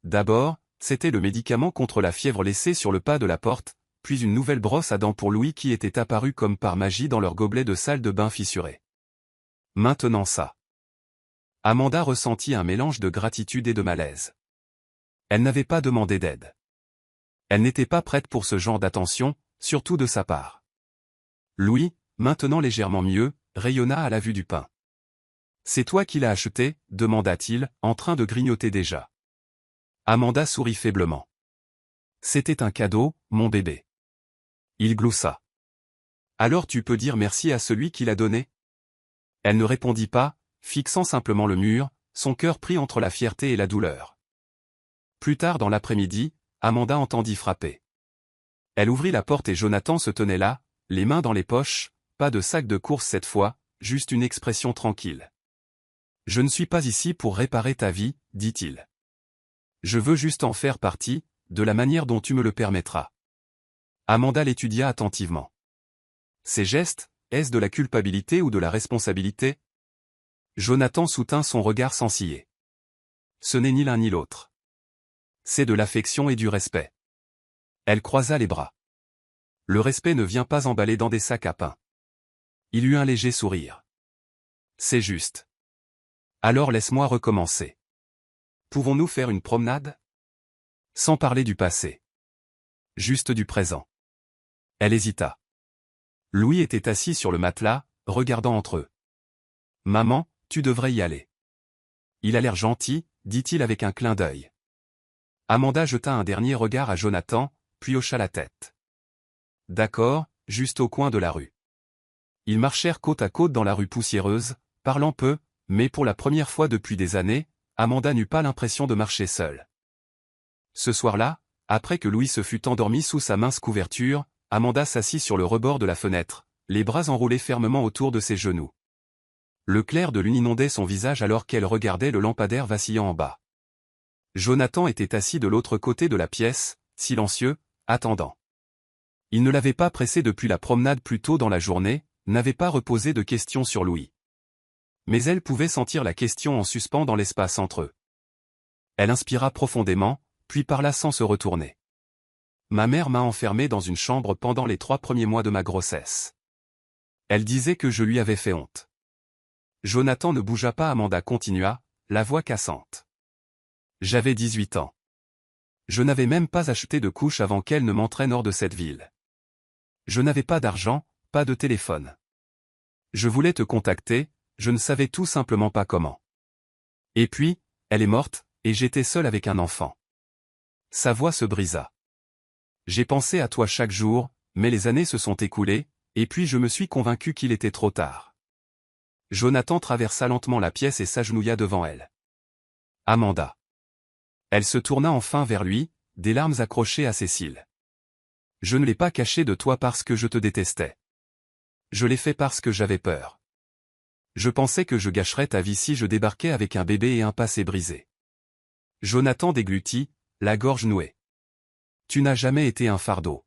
Speaker 1: D'abord, c'était le médicament contre la fièvre laissé sur le pas de la porte, puis une nouvelle brosse à dents pour Louis qui était apparue comme par magie dans leur gobelet de salle de bain fissuré. Maintenant ça. Amanda ressentit un mélange de gratitude et de malaise. Elle n'avait pas demandé d'aide. Elle n'était pas prête pour ce genre d'attention, surtout de sa part. Louis, maintenant légèrement mieux, rayonna à la vue du pain. « C'est toi qui l'as acheté ?» demanda-t-il, en train de grignoter déjà. Amanda sourit faiblement. « C'était un cadeau, mon bébé. » Il gloussa. « Alors tu peux dire merci à celui qui l'a donné ?» Elle ne répondit pas, fixant simplement le mur, son cœur pris entre la fierté et la douleur. Plus tard dans l'après-midi, Amanda entendit frapper. Elle ouvrit la porte et Jonathan se tenait là, les mains dans les poches, pas de sac de course cette fois, juste une expression tranquille. « Je ne suis pas ici pour réparer ta vie, dit-il. Je veux juste en faire partie, de la manière dont tu me le permettras. » Amanda l'étudia attentivement. Ces gestes, est-ce de la culpabilité ou de la responsabilité? Jonathan soutint son regard sans ciller. Ce n'est ni l'un ni l'autre. C'est de l'affection et du respect. Elle croisa les bras. Le respect ne vient pas emballé dans des sacs à pain. Il eut un léger sourire. C'est juste. Alors laisse-moi recommencer. Pouvons-nous faire une promenade? Sans parler du passé. Juste du présent. Elle hésita. Louis était assis sur le matelas, regardant entre eux. Maman, tu devrais y aller. Il a l'air gentil, dit-il avec un clin d'œil. Amanda jeta un dernier regard à Jonathan, puis hocha la tête. D'accord, juste au coin de la rue. Ils marchèrent côte à côte dans la rue poussiéreuse, parlant peu, mais pour la première fois depuis des années, Amanda n'eut pas l'impression de marcher seule. Ce soir-là, après que Louis se fut endormi sous sa mince couverture, Amanda s'assit sur le rebord de la fenêtre, les bras enroulés fermement autour de ses genoux. Le clair de lune inondait son visage alors qu'elle regardait le lampadaire vacillant en bas. Jonathan était assis de l'autre côté de la pièce, silencieux, attendant. Il ne l'avait pas pressé depuis la promenade plus tôt dans la journée, n'avait pas reposé de questions sur Louis. Mais elle pouvait sentir la question en suspens dans l'espace entre eux. Elle inspira profondément, puis parla sans se retourner. Ma mère m'a enfermée dans une chambre pendant les 3 premiers mois de ma grossesse. Elle disait que je lui avais fait honte. Jonathan ne bougea pas. Amanda continua, la voix cassante. J'avais 18 ans. Je n'avais même pas acheté de couche avant qu'elle ne m'entraîne hors de cette ville. Je n'avais pas d'argent, pas de téléphone. Je voulais te contacter, je ne savais tout simplement pas comment. Et puis, elle est morte, et j'étais seul avec un enfant. Sa voix se brisa. J'ai pensé à toi chaque jour, mais les années se sont écoulées, et puis je me suis convaincu qu'il était trop tard. Jonathan traversa lentement la pièce et s'agenouilla devant elle. Amanda. Elle se tourna enfin vers lui, des larmes accrochées à ses cils. Je ne l'ai pas caché de toi parce que je te détestais. Je l'ai fait parce que j'avais peur. Je pensais que je gâcherais ta vie si je débarquais avec un bébé et un passé brisé. Jonathan déglutit, la gorge nouée. Tu n'as jamais été un fardeau.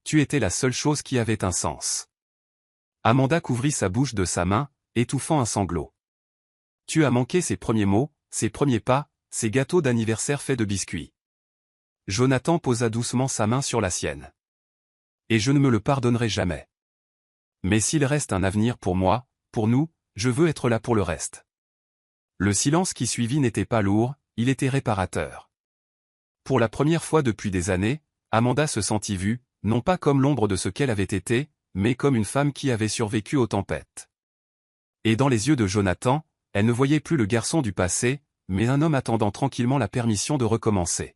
Speaker 1: Tu étais la seule chose qui avait un sens. Amanda couvrit sa bouche de sa main, étouffant un sanglot. Tu as manqué ses premiers mots, ses premiers pas, ses gâteaux d'anniversaire faits de biscuits. Jonathan posa doucement sa main sur la sienne. Et je ne me le pardonnerai jamais. Mais s'il reste un avenir pour moi, pour nous, je veux être là pour le reste. Le silence qui suivit n'était pas lourd, il était réparateur. Pour la première fois depuis des années, Amanda se sentit vue, non pas comme l'ombre de ce qu'elle avait été, mais comme une femme qui avait survécu aux tempêtes. Et dans les yeux de Jonathan, elle ne voyait plus le garçon du passé, mais un homme attendant tranquillement la permission de recommencer.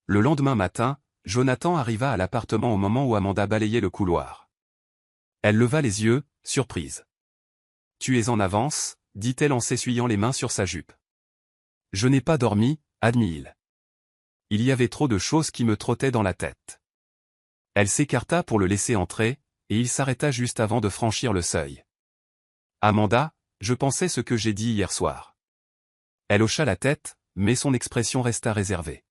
Speaker 1: Le lendemain matin, Jonathan arriva à l'appartement au moment où Amanda balayait le couloir. Elle leva les yeux, surprise. « Tu es en avance », dit-elle en s'essuyant les mains sur sa jupe. « Je n'ai pas dormi », admit-il. Il y avait trop de choses qui me trottaient dans la tête. Elle s'écarta pour le laisser entrer, et il s'arrêta juste avant de franchir le seuil. « Amanda, je pensais ce que j'ai dit hier soir. » Elle hocha la tête, mais son expression resta réservée.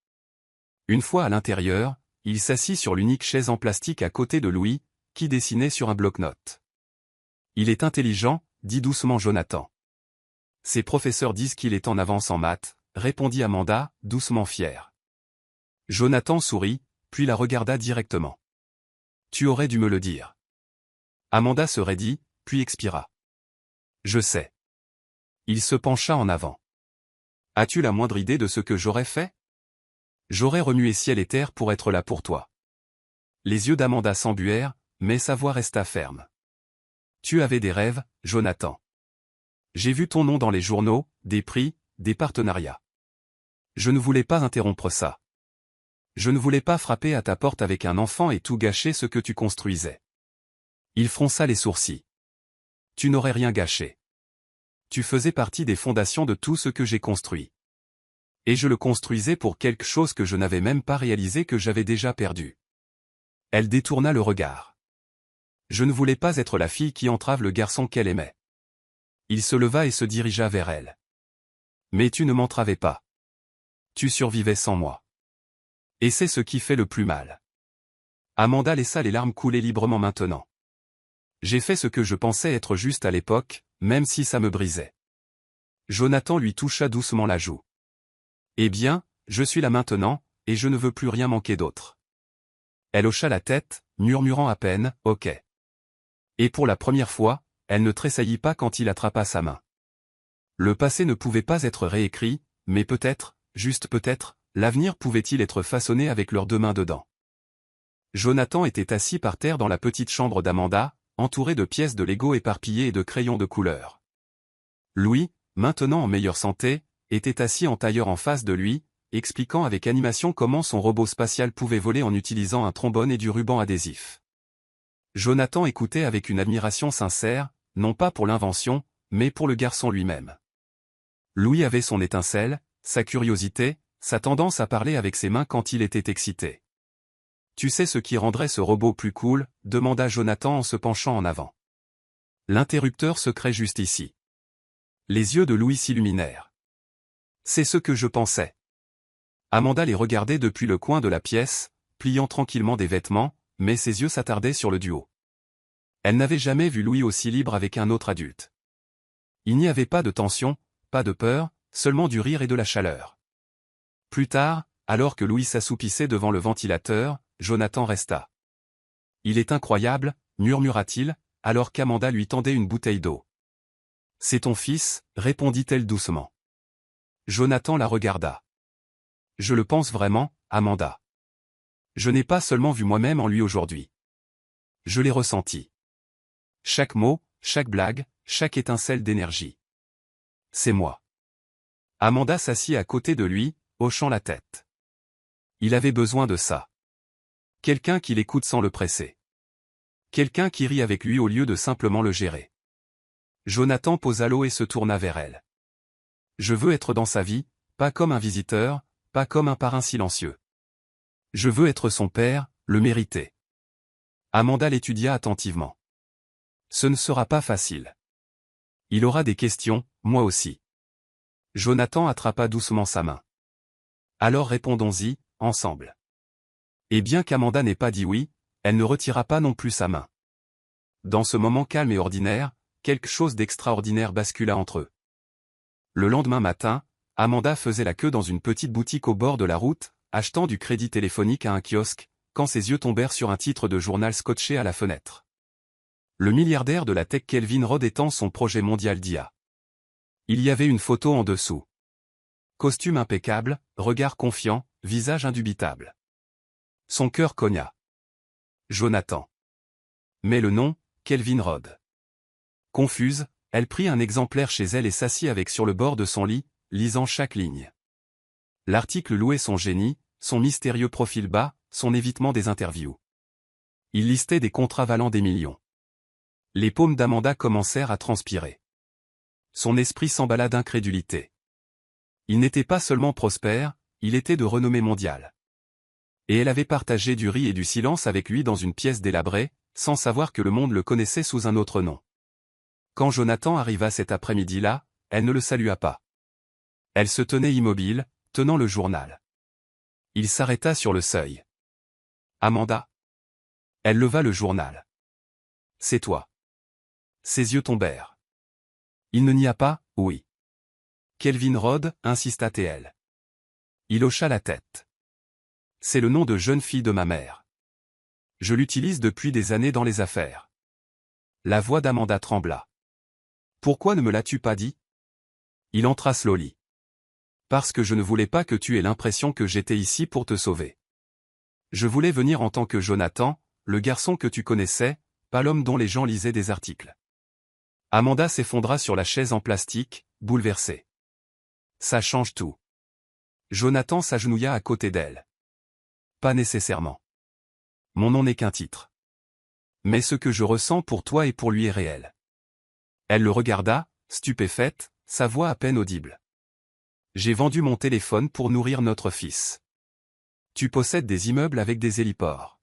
Speaker 1: Une fois à l'intérieur, il s'assit sur l'unique chaise en plastique à côté de Louis, qui dessinait sur un bloc-notes. « Il est intelligent », dit doucement Jonathan. « Ses professeurs disent qu'il est en avance en maths », répondit Amanda, doucement fière. Jonathan sourit, puis la regarda directement. « Tu aurais dû me le dire. » Amanda se raidit, puis expira. « Je sais. » Il se pencha en avant. « As-tu la moindre idée de ce que j'aurais fait ? J'aurais remué ciel et terre pour être là pour toi. » Les yeux d'Amanda s'embuèrent, mais sa voix resta ferme. « Tu avais des rêves, Jonathan. J'ai vu ton nom dans les journaux, des prix, des partenariats. Je ne voulais pas interrompre ça. Je ne voulais pas frapper à ta porte avec un enfant et tout gâcher ce que tu construisais. » Il fronça les sourcils. « Tu n'aurais rien gâché. Tu faisais partie des fondations de tout ce que j'ai construit. Et je le construisais pour quelque chose que je n'avais même pas réalisé que j'avais déjà perdu. » Elle détourna le regard. « Je ne voulais pas être la fille qui entrave le garçon qu'elle aimait. » Il se leva et se dirigea vers elle. « Mais tu ne m'entravais pas. Tu survivais sans moi. Et c'est ce qui fait le plus mal. » Amanda laissa les larmes couler librement maintenant. « J'ai fait ce que je pensais être juste à l'époque, même si ça me brisait. » Jonathan lui toucha doucement la joue. « Eh bien, je suis là maintenant, et je ne veux plus rien manquer d'autre. » Elle hocha la tête, murmurant à peine « Ok. » Et pour la première fois, elle ne tressaillit pas quand il attrapa sa main. Le passé ne pouvait pas être réécrit, mais peut-être, juste peut-être, l'avenir pouvait-il être façonné avec leurs deux mains dedans. Jonathan était assis par terre dans la petite chambre d'Amanda, entouré de pièces de Lego éparpillées et de crayons de couleur. Louis, maintenant en meilleure santé, était assis en tailleur en face de lui, expliquant avec animation comment son robot spatial pouvait voler en utilisant un trombone et du ruban adhésif. Jonathan écoutait avec une admiration sincère, non pas pour l'invention, mais pour le garçon lui-même. Louis avait son étincelle, sa curiosité, sa tendance à parler avec ses mains quand il était excité. « Tu sais ce qui rendrait ce robot plus cool ?» demanda Jonathan en se penchant en avant. L'interrupteur secret juste ici. Les yeux de Louis s'illuminèrent. C'est ce que je pensais. Amanda les regardait depuis le coin de la pièce, pliant tranquillement des vêtements, mais ses yeux s'attardaient sur le duo. Elle n'avait jamais vu Louis aussi libre avec un autre adulte. Il n'y avait pas de tension, pas de peur, seulement du rire et de la chaleur. Plus tard, alors que Louis s'assoupissait devant le ventilateur, Jonathan resta. « Il est incroyable » murmura-t-il, alors qu'Amanda lui tendait une bouteille d'eau. « C'est ton fils » répondit-elle doucement. Jonathan la regarda. « Je le pense vraiment, Amanda. Je n'ai pas seulement vu moi-même en lui aujourd'hui. Je l'ai ressenti. Chaque mot, chaque blague, chaque étincelle d'énergie. C'est moi. » Amanda s'assit à côté de lui, hochant la tête. Il avait besoin de ça. Quelqu'un qui l'écoute sans le presser. Quelqu'un qui rit avec lui au lieu de simplement le gérer. Jonathan posa l'eau et se tourna vers elle. Je veux être dans sa vie, pas comme un visiteur, pas comme un parrain silencieux. Je veux être son père, le mériter. Amanda l'étudia attentivement. Ce ne sera pas facile. Il aura des questions, moi aussi. Jonathan attrapa doucement sa main. Alors répondons-y, ensemble. Et bien qu'Amanda n'ait pas dit oui, elle ne retira pas non plus sa main. Dans ce moment calme et ordinaire, quelque chose d'extraordinaire bascula entre eux. Le lendemain matin, Amanda faisait la queue dans une petite boutique au bord de la route, achetant du crédit téléphonique à un kiosque, quand ses yeux tombèrent sur un titre de journal scotché à la fenêtre. Le milliardaire de la tech Kelvin Rod étend son projet mondial d'IA. Il y avait une photo en dessous. Costume impeccable, regard confiant, visage indubitable. Son cœur cogna. Jonathan. Mais le nom, Kelvin Rod. Confuse, elle prit un exemplaire chez elle et s'assit avec sur le bord de son lit, lisant chaque ligne. L'article louait son génie, son mystérieux profil bas, son évitement des interviews. Il listait des contrats valant des millions. Les paumes d'Amanda commencèrent à transpirer. Son esprit s'emballa d'incrédulité. Il n'était pas seulement prospère, il était de renommée mondiale. Et elle avait partagé du riz et du silence avec lui dans une pièce délabrée, sans savoir que le monde le connaissait sous un autre nom. Quand Jonathan arriva cet après-midi-là, elle ne le salua pas. Elle se tenait immobile, tenant le journal. Il s'arrêta sur le seuil. « Amanda ?» Elle leva le journal. « C'est toi. » Ses yeux tombèrent. « Il ne n'y a pas, oui. » Kelvin Rod, insista-t-elle. Il hocha la tête. « C'est le nom de jeune fille de ma mère. Je l'utilise depuis des années dans les affaires. » La voix d'Amanda trembla. « Pourquoi ne me l'as-tu pas dit ?» Il entra slowly. « Parce que je ne voulais pas que tu aies l'impression que j'étais ici pour te sauver. Je voulais venir en tant que Jonathan, le garçon que tu connaissais, pas l'homme dont les gens lisaient des articles. » Amanda s'effondra sur la chaise en plastique, bouleversée. « Ça change tout. » Jonathan s'agenouilla à côté d'elle. « Pas nécessairement. Mon nom n'est qu'un titre. Mais ce que je ressens pour toi et pour lui est réel. » Elle le regarda, stupéfaite, sa voix à peine audible. « J'ai vendu mon téléphone pour nourrir notre fils. Tu possèdes des immeubles avec des héliports. »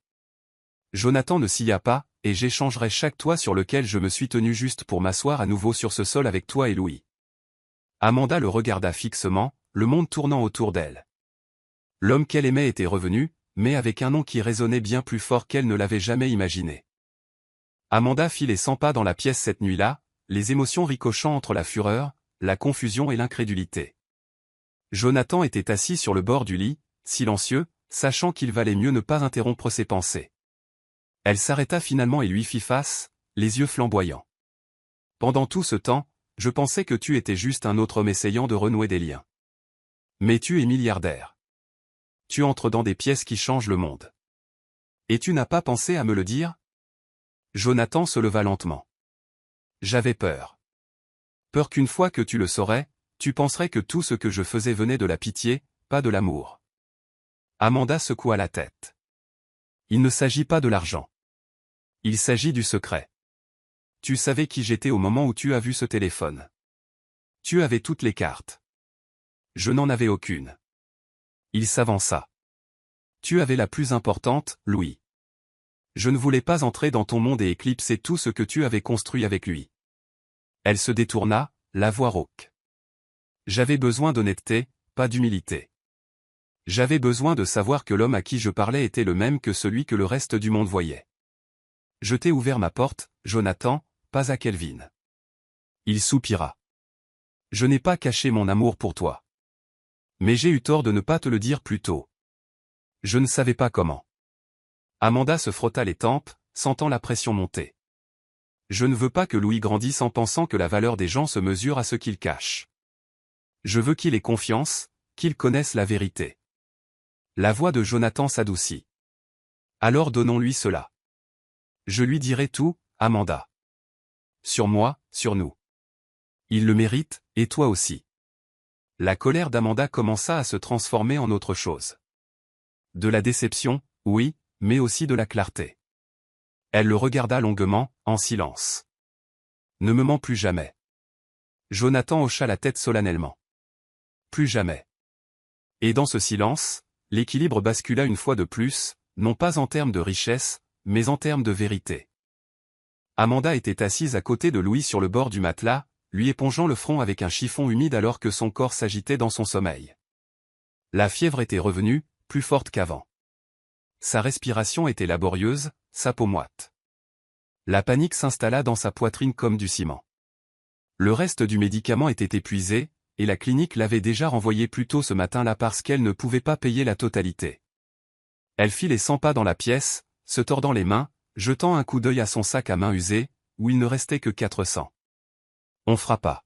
Speaker 1: Jonathan ne sia pas, et j'échangerai chaque toit sur lequel je me suis tenu juste pour m'asseoir à nouveau sur ce sol avec toi et Louis. Amanda le regarda fixement, le monde tournant autour d'elle. L'homme qu'elle aimait était revenu, mais avec un nom qui résonnait bien plus fort qu'elle ne l'avait jamais imaginé. Amanda fit les 100 pas dans la pièce cette nuit-là, les émotions ricochant entre la fureur, la confusion et l'incrédulité. Jonathan était assis sur le bord du lit, silencieux, sachant qu'il valait mieux ne pas interrompre ses pensées. Elle s'arrêta finalement et lui fit face, les yeux flamboyants. Pendant tout ce temps, je pensais que tu étais juste un autre homme essayant de renouer des liens. Mais tu es milliardaire. Tu entres dans des pièces qui changent le monde. Et tu n'as pas pensé à me le dire? Jonathan se leva lentement. J'avais peur. Peur qu'une fois que tu le saurais, tu penserais que tout ce que je faisais venait de la pitié, pas de l'amour. Amanda secoua la tête. Il ne s'agit pas de l'argent. Il s'agit du secret. Tu savais qui j'étais au moment où tu as vu ce téléphone. Tu avais toutes les cartes. Je n'en avais aucune. Il s'avança. Tu avais la plus importante, Louis. Je ne voulais pas entrer dans ton monde et éclipser tout ce que tu avais construit avec lui. Elle se détourna, la voix rauque. J'avais besoin d'honnêteté, pas d'humilité. J'avais besoin de savoir que l'homme à qui je parlais était le même que celui que le reste du monde voyait. Je t'ai ouvert ma porte, Jonathan, pas à Kelvin. Il soupira. Je n'ai pas caché mon amour pour toi. Mais j'ai eu tort de ne pas te le dire plus tôt. Je ne savais pas comment. Amanda se frotta les tempes, sentant la pression monter. Je ne veux pas que Louis grandisse en pensant que la valeur des gens se mesure à ce qu'ils cachent. Je veux qu'il ait confiance, qu'il connaisse la vérité. La voix de Jonathan s'adoucit. Alors donnons-lui cela. Je lui dirai tout, Amanda. Sur moi, sur nous. Il le mérite, et toi aussi. La colère d'Amanda commença à se transformer en autre chose. De la déception, oui, mais aussi de la clarté. Elle le regarda longuement, en silence. Ne me mens plus jamais. Jonathan hocha la tête solennellement. Plus jamais. Et dans ce silence, l'équilibre bascula une fois de plus, non pas en termes de richesse, mais en termes de vérité. Amanda était assise à côté de Louis sur le bord du matelas, lui épongeant le front avec un chiffon humide alors que son corps s'agitait dans son sommeil. La fièvre était revenue, plus forte qu'avant. Sa respiration était laborieuse, sa peau moite. La panique s'installa dans sa poitrine comme du ciment. Le reste du médicament était épuisé, et la clinique l'avait déjà renvoyé plus tôt ce matin-là parce qu'elle ne pouvait pas payer la totalité. Elle fit les 100 pas dans la pièce, se tordant les mains, jetant un coup d'œil à son sac à main usé, où il ne restait que 400. On frappa.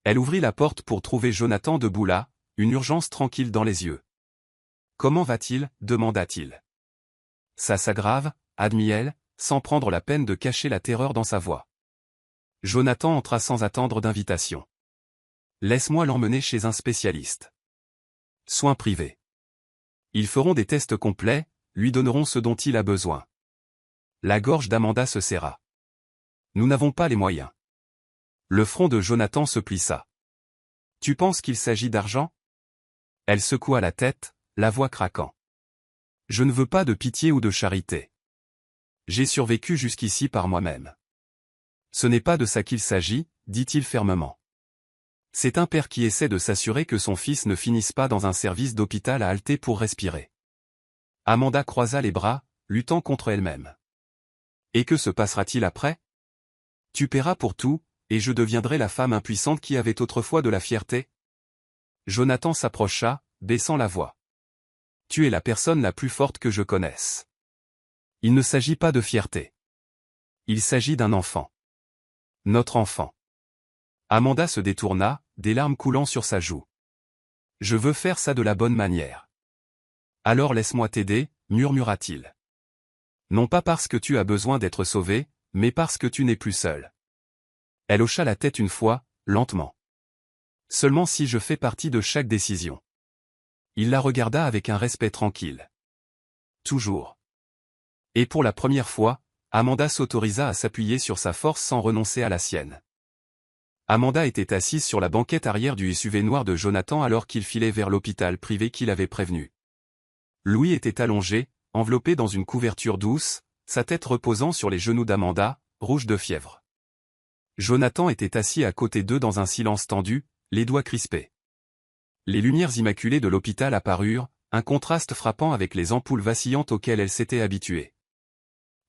Speaker 1: Elle ouvrit la porte pour trouver Jonathan debout là, une urgence tranquille dans les yeux. « Comment va-t-il » demanda-t-il. « Ça s'aggrave » admit-elle, sans prendre la peine de cacher la terreur dans sa voix. Jonathan entra sans attendre d'invitation. « Laisse-moi l'emmener chez un spécialiste. » Soins privés. Ils feront des tests complets, lui donneront ce dont il a besoin. La gorge d'Amanda se serra. Nous n'avons pas les moyens. Le front de Jonathan se plissa. Tu penses qu'il s'agit d'argent? Elle secoua la tête, la voix craquant. Je ne veux pas de pitié ou de charité. J'ai survécu jusqu'ici par moi-même. Ce n'est pas de ça qu'il s'agit, dit-il fermement. C'est un père qui essaie de s'assurer que son fils ne finisse pas dans un service d'hôpital à halter pour respirer. Amanda croisa les bras, luttant contre elle-même. Et que se passera-t-il après? Tu paieras pour tout, et je deviendrai la femme impuissante qui avait autrefois de la fierté? Jonathan s'approcha, baissant la voix. Tu es la personne la plus forte que je connaisse. Il ne s'agit pas de fierté. Il s'agit d'un enfant. Notre enfant. Amanda se détourna, des larmes coulant sur sa joue. Je veux faire ça de la bonne manière. Alors laisse-moi t'aider, murmura-t-il. Non pas parce que tu as besoin d'être sauvé, mais parce que tu n'es plus seul. Elle hocha la tête une fois, lentement. Seulement si je fais partie de chaque décision. Il la regarda avec un respect tranquille. Toujours. Et pour la première fois, Amanda s'autorisa à s'appuyer sur sa force sans renoncer à la sienne. Amanda était assise sur la banquette arrière du SUV noir de Jonathan alors qu'il filait vers l'hôpital privé qu'il avait prévenu. Louis était allongé, enveloppé dans une couverture douce, sa tête reposant sur les genoux d'Amanda, rouge de fièvre. Jonathan était assis à côté d'eux dans un silence tendu, les doigts crispés. Les lumières immaculées de l'hôpital apparurent, un contraste frappant avec les ampoules vacillantes auxquelles elle s'était habituée.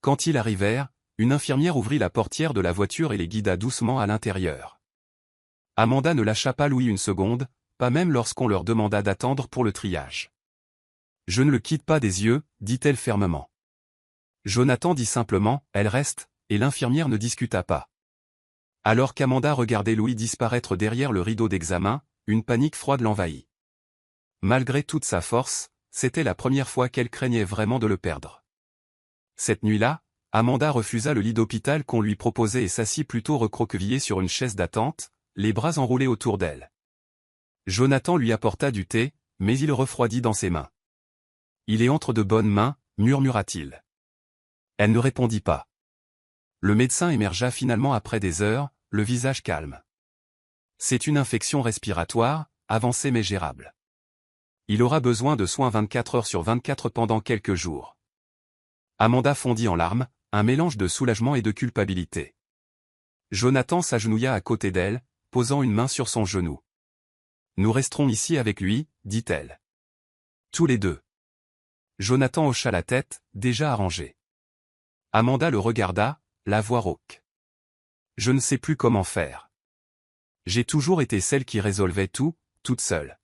Speaker 1: Quand ils arrivèrent, une infirmière ouvrit la portière de la voiture et les guida doucement à l'intérieur. Amanda ne lâcha pas Louis une seconde, pas même lorsqu'on leur demanda d'attendre pour le triage. « Je ne le quitte pas des yeux » dit-elle fermement. Jonathan dit simplement « Elle reste » et l'infirmière ne discuta pas. Alors qu'Amanda regardait Louis disparaître derrière le rideau d'examen, une panique froide l'envahit. Malgré toute sa force, c'était la première fois qu'elle craignait vraiment de le perdre. Cette nuit-là, Amanda refusa le lit d'hôpital qu'on lui proposait et s'assit plutôt recroquevillée sur une chaise d'attente, les bras enroulés autour d'elle. Jonathan lui apporta du thé, mais il refroidit dans ses mains. « Il est entre de bonnes mains », murmura-t-il. Elle ne répondit pas. Le médecin émergea finalement après des heures, le visage calme. « C'est une infection respiratoire, avancée mais gérable. Il aura besoin de soins 24 heures sur 24 pendant quelques jours. » Amanda fondit en larmes, un mélange de soulagement et de culpabilité. Jonathan s'agenouilla à côté d'elle, posant une main sur son genou. « Nous resterons ici avec lui, dit-elle. Tous les deux. » Jonathan hocha la tête, déjà arrangé. Amanda le regarda, la voix rauque. « Je ne sais plus comment faire. J'ai toujours été celle qui résolvait tout, toute seule. »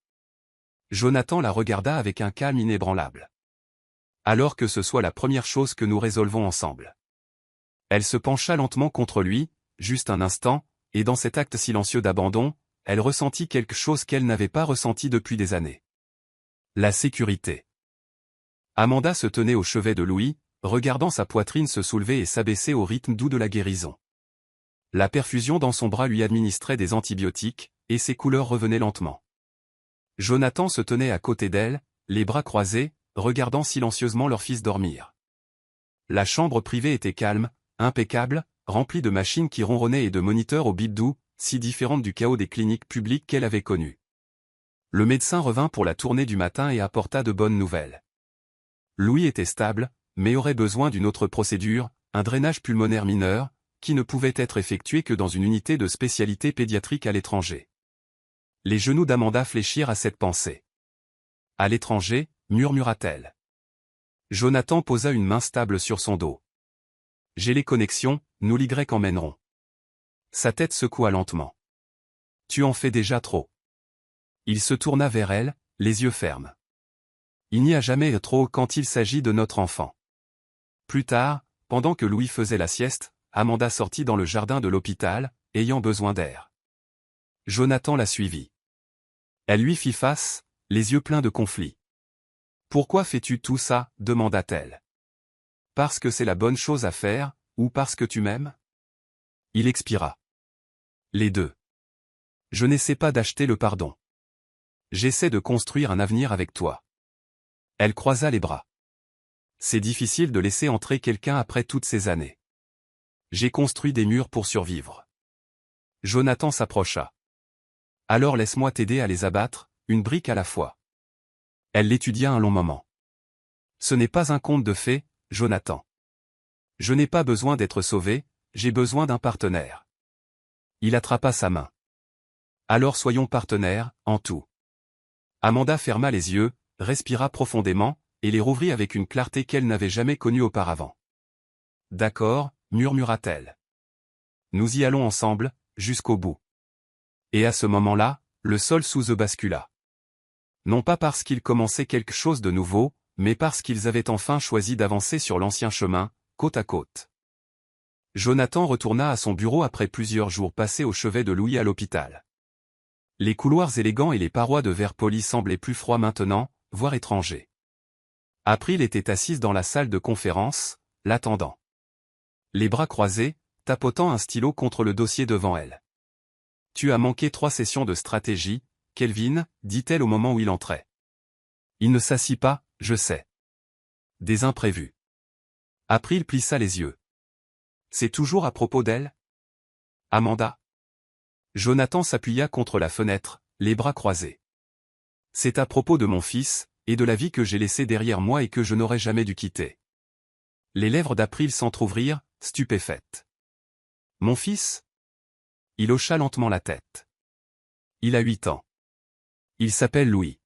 Speaker 1: Jonathan la regarda avec un calme inébranlable. « Alors que ce soit la première chose que nous résolvons ensemble. » Elle se pencha lentement contre lui, juste un instant, et dans cet acte silencieux d'abandon, elle ressentit quelque chose qu'elle n'avait pas ressenti depuis des années. La sécurité. Amanda se tenait au chevet de Louis, regardant sa poitrine se soulever et s'abaisser au rythme doux de la guérison. La perfusion dans son bras lui administrait des antibiotiques, et ses couleurs revenaient lentement. Jonathan se tenait à côté d'elle, les bras croisés, regardant silencieusement leur fils dormir. La chambre privée était calme, impeccable, remplie de machines qui ronronnaient et de moniteurs au bip doux, si différentes du chaos des cliniques publiques qu'elle avait connues. Le médecin revint pour la tournée du matin et apporta de bonnes nouvelles. Louis était stable, mais aurait besoin d'une autre procédure, un drainage pulmonaire mineur, qui ne pouvait être effectué que dans une unité de spécialité pédiatrique à l'étranger. Les genoux d'Amanda fléchirent à cette pensée. « À l'étranger » murmura-t-elle. Jonathan posa une main stable sur son dos. « J'ai les connexions, nous l'Y emmènerons. » Sa tête secoua lentement. « Tu en fais déjà trop. » Il se tourna vers elle, les yeux fermes. « Il n'y a jamais trop quand il s'agit de notre enfant. » Plus tard, pendant que Louis faisait la sieste, Amanda sortit dans le jardin de l'hôpital, ayant besoin d'air. Jonathan la suivit. Elle lui fit face, les yeux pleins de conflit. « Pourquoi fais-tu tout ça ?» demanda-t-elle. « Parce que c'est la bonne chose à faire, ou parce que tu m'aimes ?» Il expira. « Les deux. Je n'essaie pas d'acheter le pardon. J'essaie de construire un avenir avec toi. » Elle croisa les bras. « C'est difficile de laisser entrer quelqu'un après toutes ces années. J'ai construit des murs pour survivre. » Jonathan s'approcha. « Alors laisse-moi t'aider à les abattre, une brique à la fois. » Elle l'étudia un long moment. « Ce n'est pas un conte de fées, Jonathan. Je n'ai pas besoin d'être sauvé, j'ai besoin d'un partenaire. » Il attrapa sa main. « Alors soyons partenaires, en tout. » Amanda ferma les yeux, respira profondément, et les rouvrit avec une clarté qu'elle n'avait jamais connue auparavant. « D'accord, » murmura-t-elle. « Nous y allons ensemble, jusqu'au bout. » Et à ce moment-là, le sol sous eux bascula. Non pas parce qu'ils commençaient quelque chose de nouveau, mais parce qu'ils avaient enfin choisi d'avancer sur l'ancien chemin, côte à côte. Jonathan retourna à son bureau après plusieurs jours passés au chevet de Louis à l'hôpital. Les couloirs élégants et les parois de verre poli semblaient plus froids maintenant, voire étrangers. April était assise dans la salle de conférence, l'attendant. Les bras croisés, tapotant un stylo contre le dossier devant elle. « Tu as manqué 3 sessions de stratégie, Kelvin, dit-elle au moment où il entrait. Il ne s'assit pas, je sais. Des imprévus. April plissa les yeux. C'est toujours à propos d'elle? Amanda? Jonathan s'appuya contre la fenêtre, les bras croisés. C'est à propos de mon fils, et de la vie que j'ai laissée derrière moi et que je n'aurais jamais dû quitter. Les lèvres d'April s'entr'ouvrirent, stupéfaites. Mon fils? Il hocha lentement la tête. Il a 8 ans. Il s'appelle Louis.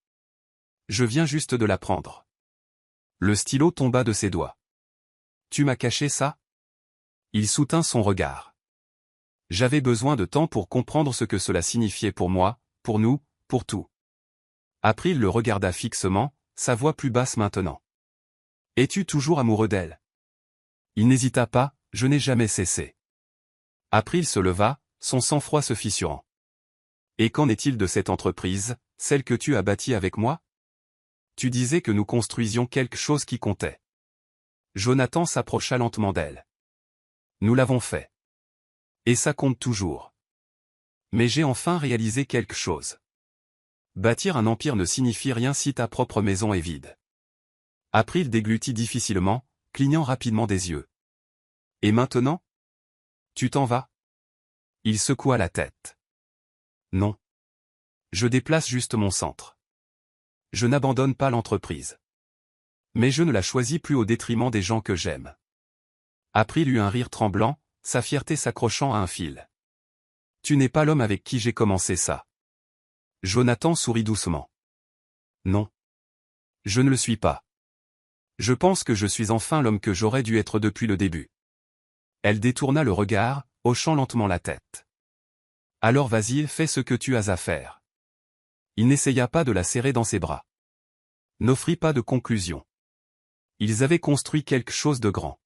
Speaker 1: Je viens juste de l'apprendre. Le stylo tomba de ses doigts. Tu m'as caché ça? Il soutint son regard. J'avais besoin de temps pour comprendre ce que cela signifiait pour moi, pour nous, pour tout. April le regarda fixement, sa voix plus basse maintenant. Es-tu toujours amoureux d'elle? Il n'hésita pas, je n'ai jamais cessé. April se leva, son sang-froid se fissurant. Et qu'en est-il de cette entreprise, celle que tu as bâtie avec moi? Tu disais que nous construisions quelque chose qui comptait. Jonathan s'approcha lentement d'elle. Nous l'avons fait. Et ça compte toujours. Mais j'ai enfin réalisé quelque chose. Bâtir un empire ne signifie rien si ta propre maison est vide. April déglutit difficilement, clignant rapidement des yeux. Et maintenant? Tu t'en vas? Il secoua la tête. Non. Je déplace juste mon centre. Je n'abandonne pas l'entreprise. Mais je ne la choisis plus au détriment des gens que j'aime. April eut un rire tremblant, sa fierté s'accrochant à un fil. Tu n'es pas l'homme avec qui j'ai commencé ça. Jonathan sourit doucement. Non. Je ne le suis pas. Je pense que je suis enfin l'homme que j'aurais dû être depuis le début. Elle détourna le regard, hochant lentement la tête. Alors vas-y, fais ce que tu as à faire. Il n'essaya pas de la serrer dans ses bras. N'offrit pas de conclusion. Ils avaient construit quelque chose de grand.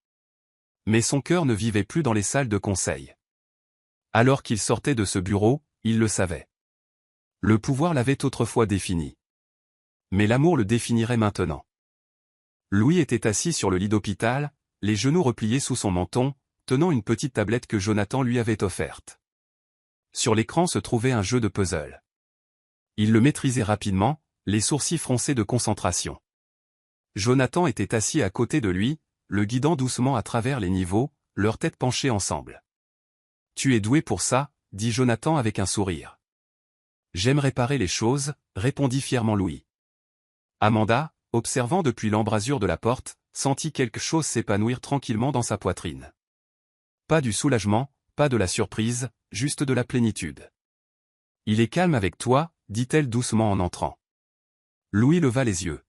Speaker 1: Mais son cœur ne vivait plus dans les salles de conseil. Alors qu'il sortait de ce bureau, il le savait. Le pouvoir l'avait autrefois défini. Mais l'amour le définirait maintenant. Louis était assis sur le lit d'hôpital, les genoux repliés sous son menton, tenant une petite tablette que Jonathan lui avait offerte. Sur l'écran se trouvait un jeu de puzzle. Il le maîtrisait rapidement, les sourcils froncés de concentration. Jonathan était assis à côté de lui, le guidant doucement à travers les niveaux, leurs têtes penchées ensemble. « Tu es doué pour ça, » dit Jonathan avec un sourire. « J'aime réparer les choses, » répondit fièrement Louis. Amanda, observant depuis l'embrasure de la porte, sentit quelque chose s'épanouir tranquillement dans sa poitrine. Pas du soulagement, pas de la surprise, juste de la plénitude. « Il est calme avec toi, » dit-elle doucement en entrant. Louis leva les yeux.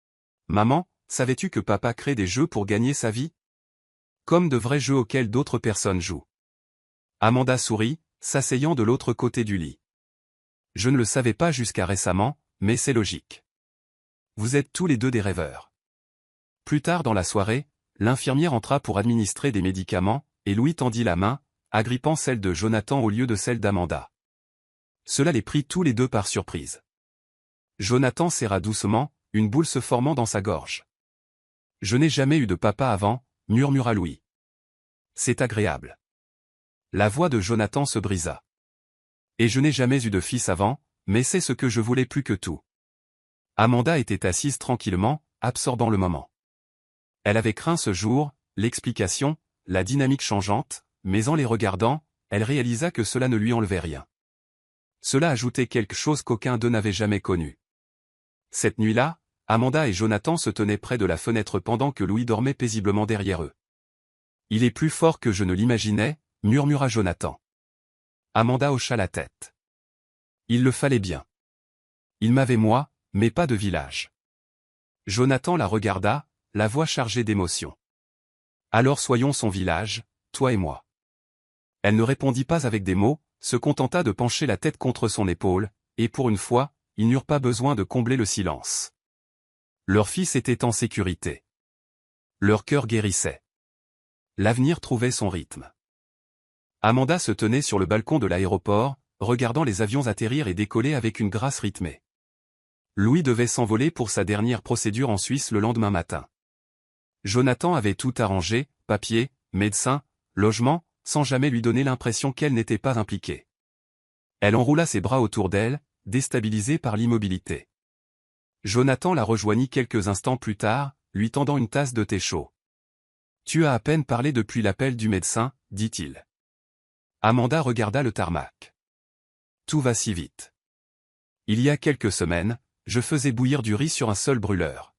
Speaker 1: « Maman, savais-tu que papa crée des jeux pour gagner sa vie? Comme de vrais jeux auxquels d'autres personnes jouent. » Amanda sourit, s'asseyant de l'autre côté du lit. « Je ne le savais pas jusqu'à récemment, mais c'est logique. Vous êtes tous les deux des rêveurs. » Plus tard dans la soirée, l'infirmière entra pour administrer des médicaments, et Louis tendit la main, agrippant celle de Jonathan au lieu de celle d'Amanda. Cela les prit tous les deux par surprise. Jonathan serra doucement, une boule se formant dans sa gorge. « Je n'ai jamais eu de papa avant, » murmura Louis. « C'est agréable. » La voix de Jonathan se brisa. « Et je n'ai jamais eu de fils avant, mais c'est ce que je voulais plus que tout. » Amanda était assise tranquillement, absorbant le moment. Elle avait craint ce jour, l'explication, la dynamique changeante, mais en les regardant, elle réalisa que cela ne lui enlevait rien. Cela ajoutait quelque chose qu'aucun d'eux n'avait jamais connu. Cette nuit-là, Amanda et Jonathan se tenaient près de la fenêtre pendant que Louis dormait paisiblement derrière eux. « Il est plus fort que je ne l'imaginais, » murmura Jonathan. Amanda hocha la tête. « Il le fallait bien. Il m'avait moi, mais pas de village. » Jonathan la regarda, la voix chargée d'émotion. « Alors soyons son village, toi et moi. » Elle ne répondit pas avec des mots, se contenta de pencher la tête contre son épaule, et pour une fois, ils n'eurent pas besoin de combler le silence. Leur fils était en sécurité. Leur cœur guérissait. L'avenir trouvait son rythme. Amanda se tenait sur le balcon de l'aéroport, regardant les avions atterrir et décoller avec une grâce rythmée. Louis devait s'envoler pour sa dernière procédure en Suisse le lendemain matin. Jonathan avait tout arrangé, papier, médecin, logement, sans jamais lui donner l'impression qu'elle n'était pas impliquée. Elle enroula ses bras autour d'elle, déstabilisée par l'immobilité. Jonathan la rejoignit quelques instants plus tard, lui tendant une tasse de thé chaud. « Tu as à peine parlé depuis l'appel du médecin, » dit-il. Amanda regarda le tarmac. « Tout va si vite. Il y a quelques semaines, je faisais bouillir du riz sur un seul brûleur.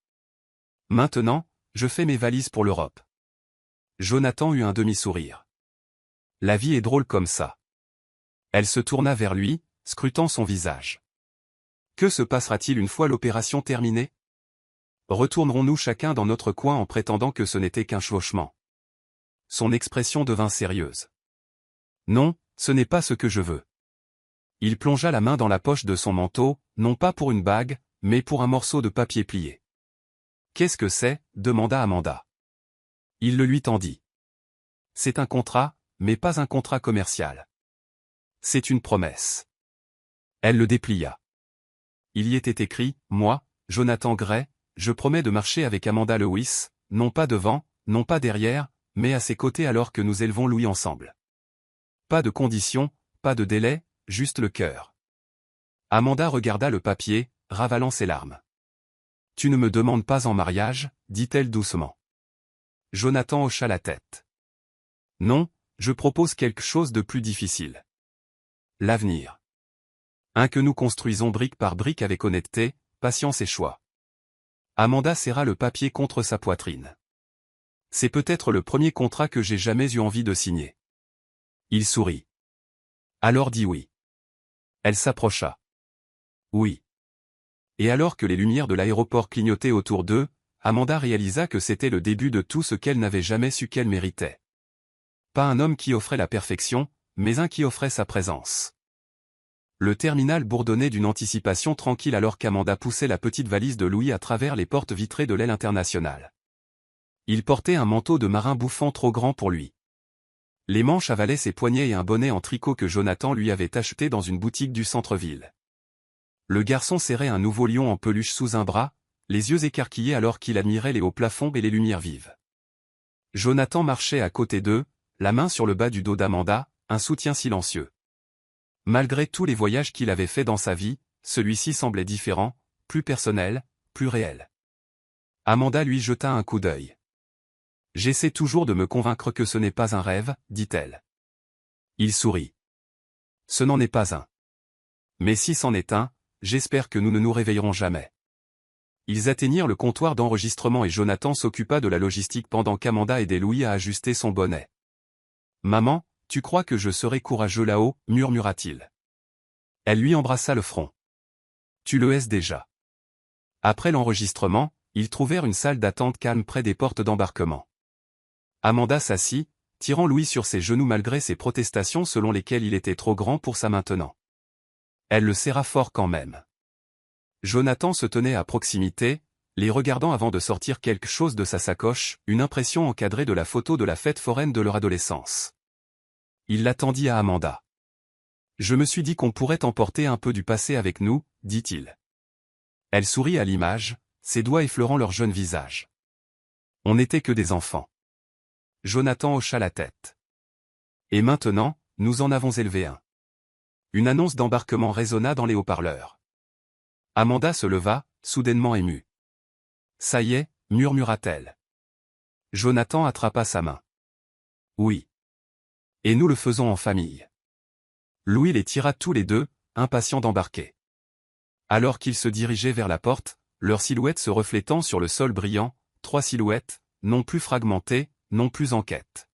Speaker 1: Maintenant, je fais mes valises pour l'Europe. » Jonathan eut un demi-sourire. « La vie est drôle comme ça. » Elle se tourna vers lui, scrutant son visage. « Que se passera-t-il une fois l'opération terminée? Retournerons-nous chacun dans notre coin en prétendant que ce n'était qu'un chevauchement? » Son expression devint sérieuse. « Non, ce n'est pas ce que je veux. » Il plongea la main dans la poche de son manteau, non pas pour une bague, mais pour un morceau de papier plié. « Qu'est-ce que c'est? » demanda Amanda. Il le lui tendit. « C'est un contrat, mais pas un contrat commercial. C'est une promesse. Elle le déplia. Il y était écrit, moi, Jonathan Gray, je promets de marcher avec Amanda Lewis, non pas devant, non pas derrière, mais à ses côtés alors que nous élevons Louis ensemble. Pas de conditions, pas de délai, juste le cœur. Amanda regarda le papier, ravalant ses larmes. Tu ne me demandes pas en mariage, dit-elle doucement. Jonathan hocha la tête. Non, je propose quelque chose de plus difficile. L'avenir. Un que nous construisons brique par brique avec honnêteté, patience et choix. Amanda serra le papier contre sa poitrine. C'est peut-être le premier contrat que j'ai jamais eu envie de signer. Il sourit. Alors dis oui. Elle s'approcha. Oui. Et alors que les lumières de l'aéroport clignotaient autour d'eux, Amanda réalisa que c'était le début de tout ce qu'elle n'avait jamais su qu'elle méritait. Pas un homme qui offrait la perfection, mais un qui offrait sa présence. Le terminal bourdonnait d'une anticipation tranquille alors qu'Amanda poussait la petite valise de Louis à travers les portes vitrées de l'aile internationale. Il portait un manteau de marin bouffant trop grand pour lui. Les manches avalaient ses poignets et un bonnet en tricot que Jonathan lui avait acheté dans une boutique du centre-ville. Le garçon serrait un nouveau lion en peluche sous un bras, les yeux écarquillés alors qu'il admirait les hauts plafonds et les lumières vives. Jonathan marchait à côté d'eux, la main sur le bas du dos d'Amanda, un soutien silencieux. Malgré tous les voyages qu'il avait faits dans sa vie, celui-ci semblait différent, plus personnel, plus réel. Amanda lui jeta un coup d'œil. « J'essaie toujours de me convaincre que ce n'est pas un rêve, dit-elle. Il sourit. « Ce n'en est pas un. Mais si c'en est un, j'espère que nous ne nous réveillerons jamais. » Ils atteignirent le comptoir d'enregistrement et Jonathan s'occupa de la logistique pendant qu'Amanda aidait Louis à ajuster son bonnet. « Maman, tu crois que je serai courageux là-haut, murmura-t-il. Elle lui embrassa le front. Tu le es déjà. Après l'enregistrement, ils trouvèrent une salle d'attente calme près des portes d'embarquement. Amanda s'assit, tirant Louis sur ses genoux malgré ses protestations selon lesquelles il était trop grand pour ça maintenant. Elle le serra fort quand même. Jonathan se tenait à proximité, les regardant avant de sortir quelque chose de sa sacoche, une impression encadrée de la photo de la fête foraine de leur adolescence. Il l'attendit à Amanda. « Je me suis dit qu'on pourrait emporter un peu du passé avec nous, dit-il. » Elle sourit à l'image, ses doigts effleurant leur jeune visage. On n'était que des enfants. Jonathan hocha la tête. Et maintenant, nous en avons élevé un. Une annonce d'embarquement résonna dans les haut-parleurs. Amanda se leva, soudainement émue. Ça y est, murmura-t-elle. Jonathan attrapa sa main. Oui. Et nous le faisons en famille. Louis les tira tous les deux, impatients d'embarquer. Alors qu'ils se dirigeaient vers la porte, leurs silhouettes se reflétant sur le sol brillant, trois silhouettes, non plus fragmentées, non plus en quête.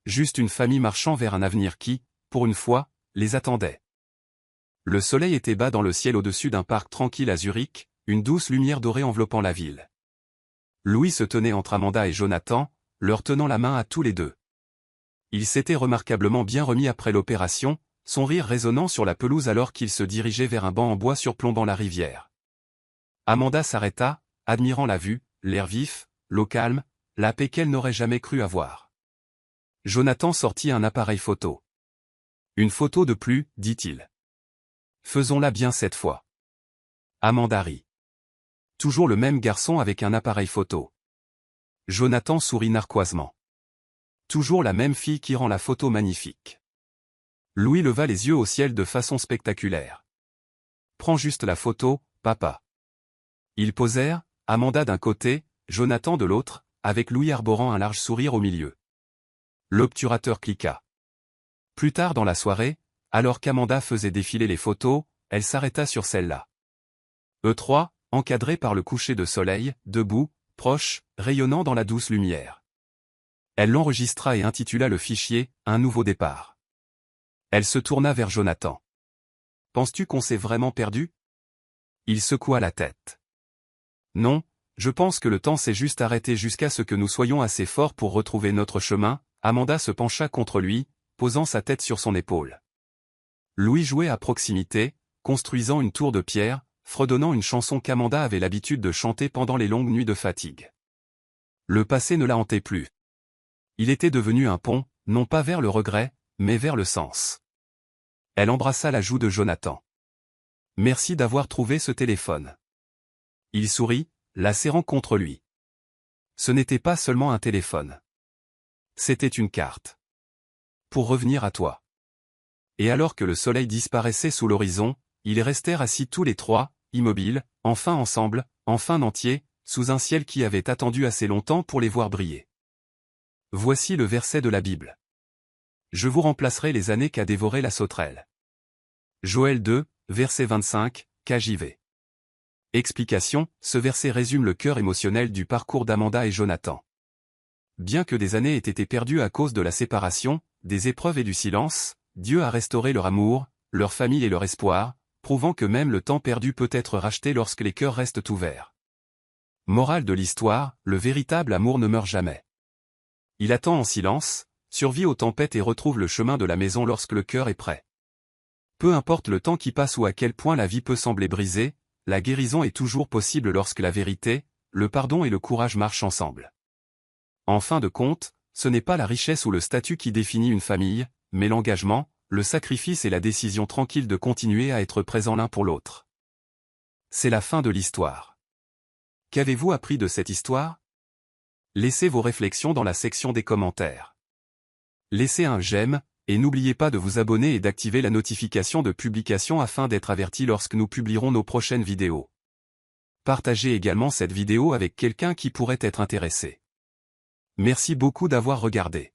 Speaker 1: Juste une famille marchant vers un avenir qui, pour une fois, les attendait. Le soleil était bas dans le ciel au-dessus d'un parc tranquille à Zurich, une douce lumière dorée enveloppant la ville. Louis se tenait entre Amanda et Jonathan, leur tenant la main à tous les deux. Il s'était remarquablement bien remis après l'opération, son rire résonnant sur la pelouse alors qu'il se dirigeait vers un banc en bois surplombant la rivière. Amanda s'arrêta, admirant la vue, l'air vif, l'eau calme, la paix qu'elle n'aurait jamais cru avoir. Jonathan sortit un appareil photo. Une photo de plus, dit-il. Faisons-la bien cette fois. Amanda rit. Toujours le même garçon avec un appareil photo. Jonathan sourit narquoisement. Toujours la même fille qui rend la photo magnifique. Louis leva les yeux au ciel de façon spectaculaire. Prends juste la photo, papa. Ils posèrent, Amanda d'un côté, Jonathan de l'autre, avec Louis arborant un large sourire au milieu. L'obturateur cliqua. Plus tard dans la soirée, alors qu'Amanda faisait défiler les photos, elle s'arrêta sur celle-là. Eux trois, encadrés par le coucher de soleil, debout, proches, rayonnant dans la douce lumière. Elle l'enregistra et intitula le fichier « Un nouveau départ ». Elle se tourna vers Jonathan. « Penses-tu qu'on s'est vraiment perdu ?» Il secoua la tête. « Non, je pense que le temps s'est juste arrêté jusqu'à ce que nous soyons assez forts pour retrouver notre chemin. » Amanda se pencha contre lui, posant sa tête sur son épaule. Louis jouait à proximité, construisant une tour de pierre, fredonnant une chanson qu'Amanda avait l'habitude de chanter pendant les longues nuits de fatigue. Le passé ne la hantait plus. Il était devenu un pont, non pas vers le regret, mais vers le sens. Elle embrassa la joue de Jonathan. Merci d'avoir trouvé ce téléphone. Il sourit, la serrant contre lui. Ce n'était pas seulement un téléphone. C'était une carte. Pour revenir à toi. Et alors que le soleil disparaissait sous l'horizon, ils restèrent assis tous les trois, immobiles, enfin ensemble, enfin entiers, sous un ciel qui avait attendu assez longtemps pour les voir briller. Voici le verset de la Bible. Je vous remplacerai les années qu'a dévoré la sauterelle. Joël 2, verset 25, KJV. Explication, ce verset résume le cœur émotionnel du parcours d'Amanda et Jonathan. Bien que des années aient été perdues à cause de la séparation, des épreuves et du silence, Dieu a restauré leur amour, leur famille et leur espoir, prouvant que même le temps perdu peut être racheté lorsque les cœurs restent ouverts. Morale de l'histoire, le véritable amour ne meurt jamais. Il attend en silence, survit aux tempêtes et retrouve le chemin de la maison lorsque le cœur est prêt. Peu importe le temps qui passe ou à quel point la vie peut sembler brisée, la guérison est toujours possible lorsque la vérité, le pardon et le courage marchent ensemble. En fin de compte, ce n'est pas la richesse ou le statut qui définit une famille, mais l'engagement, le sacrifice et la décision tranquille de continuer à être présents l'un pour l'autre. C'est la fin de l'histoire. Qu'avez-vous appris de cette histoire? Laissez vos réflexions dans la section des commentaires. Laissez un j'aime, et n'oubliez pas de vous abonner et d'activer la notification de publication afin d'être averti lorsque nous publierons nos prochaines vidéos. Partagez également cette vidéo avec quelqu'un qui pourrait être intéressé. Merci beaucoup d'avoir regardé.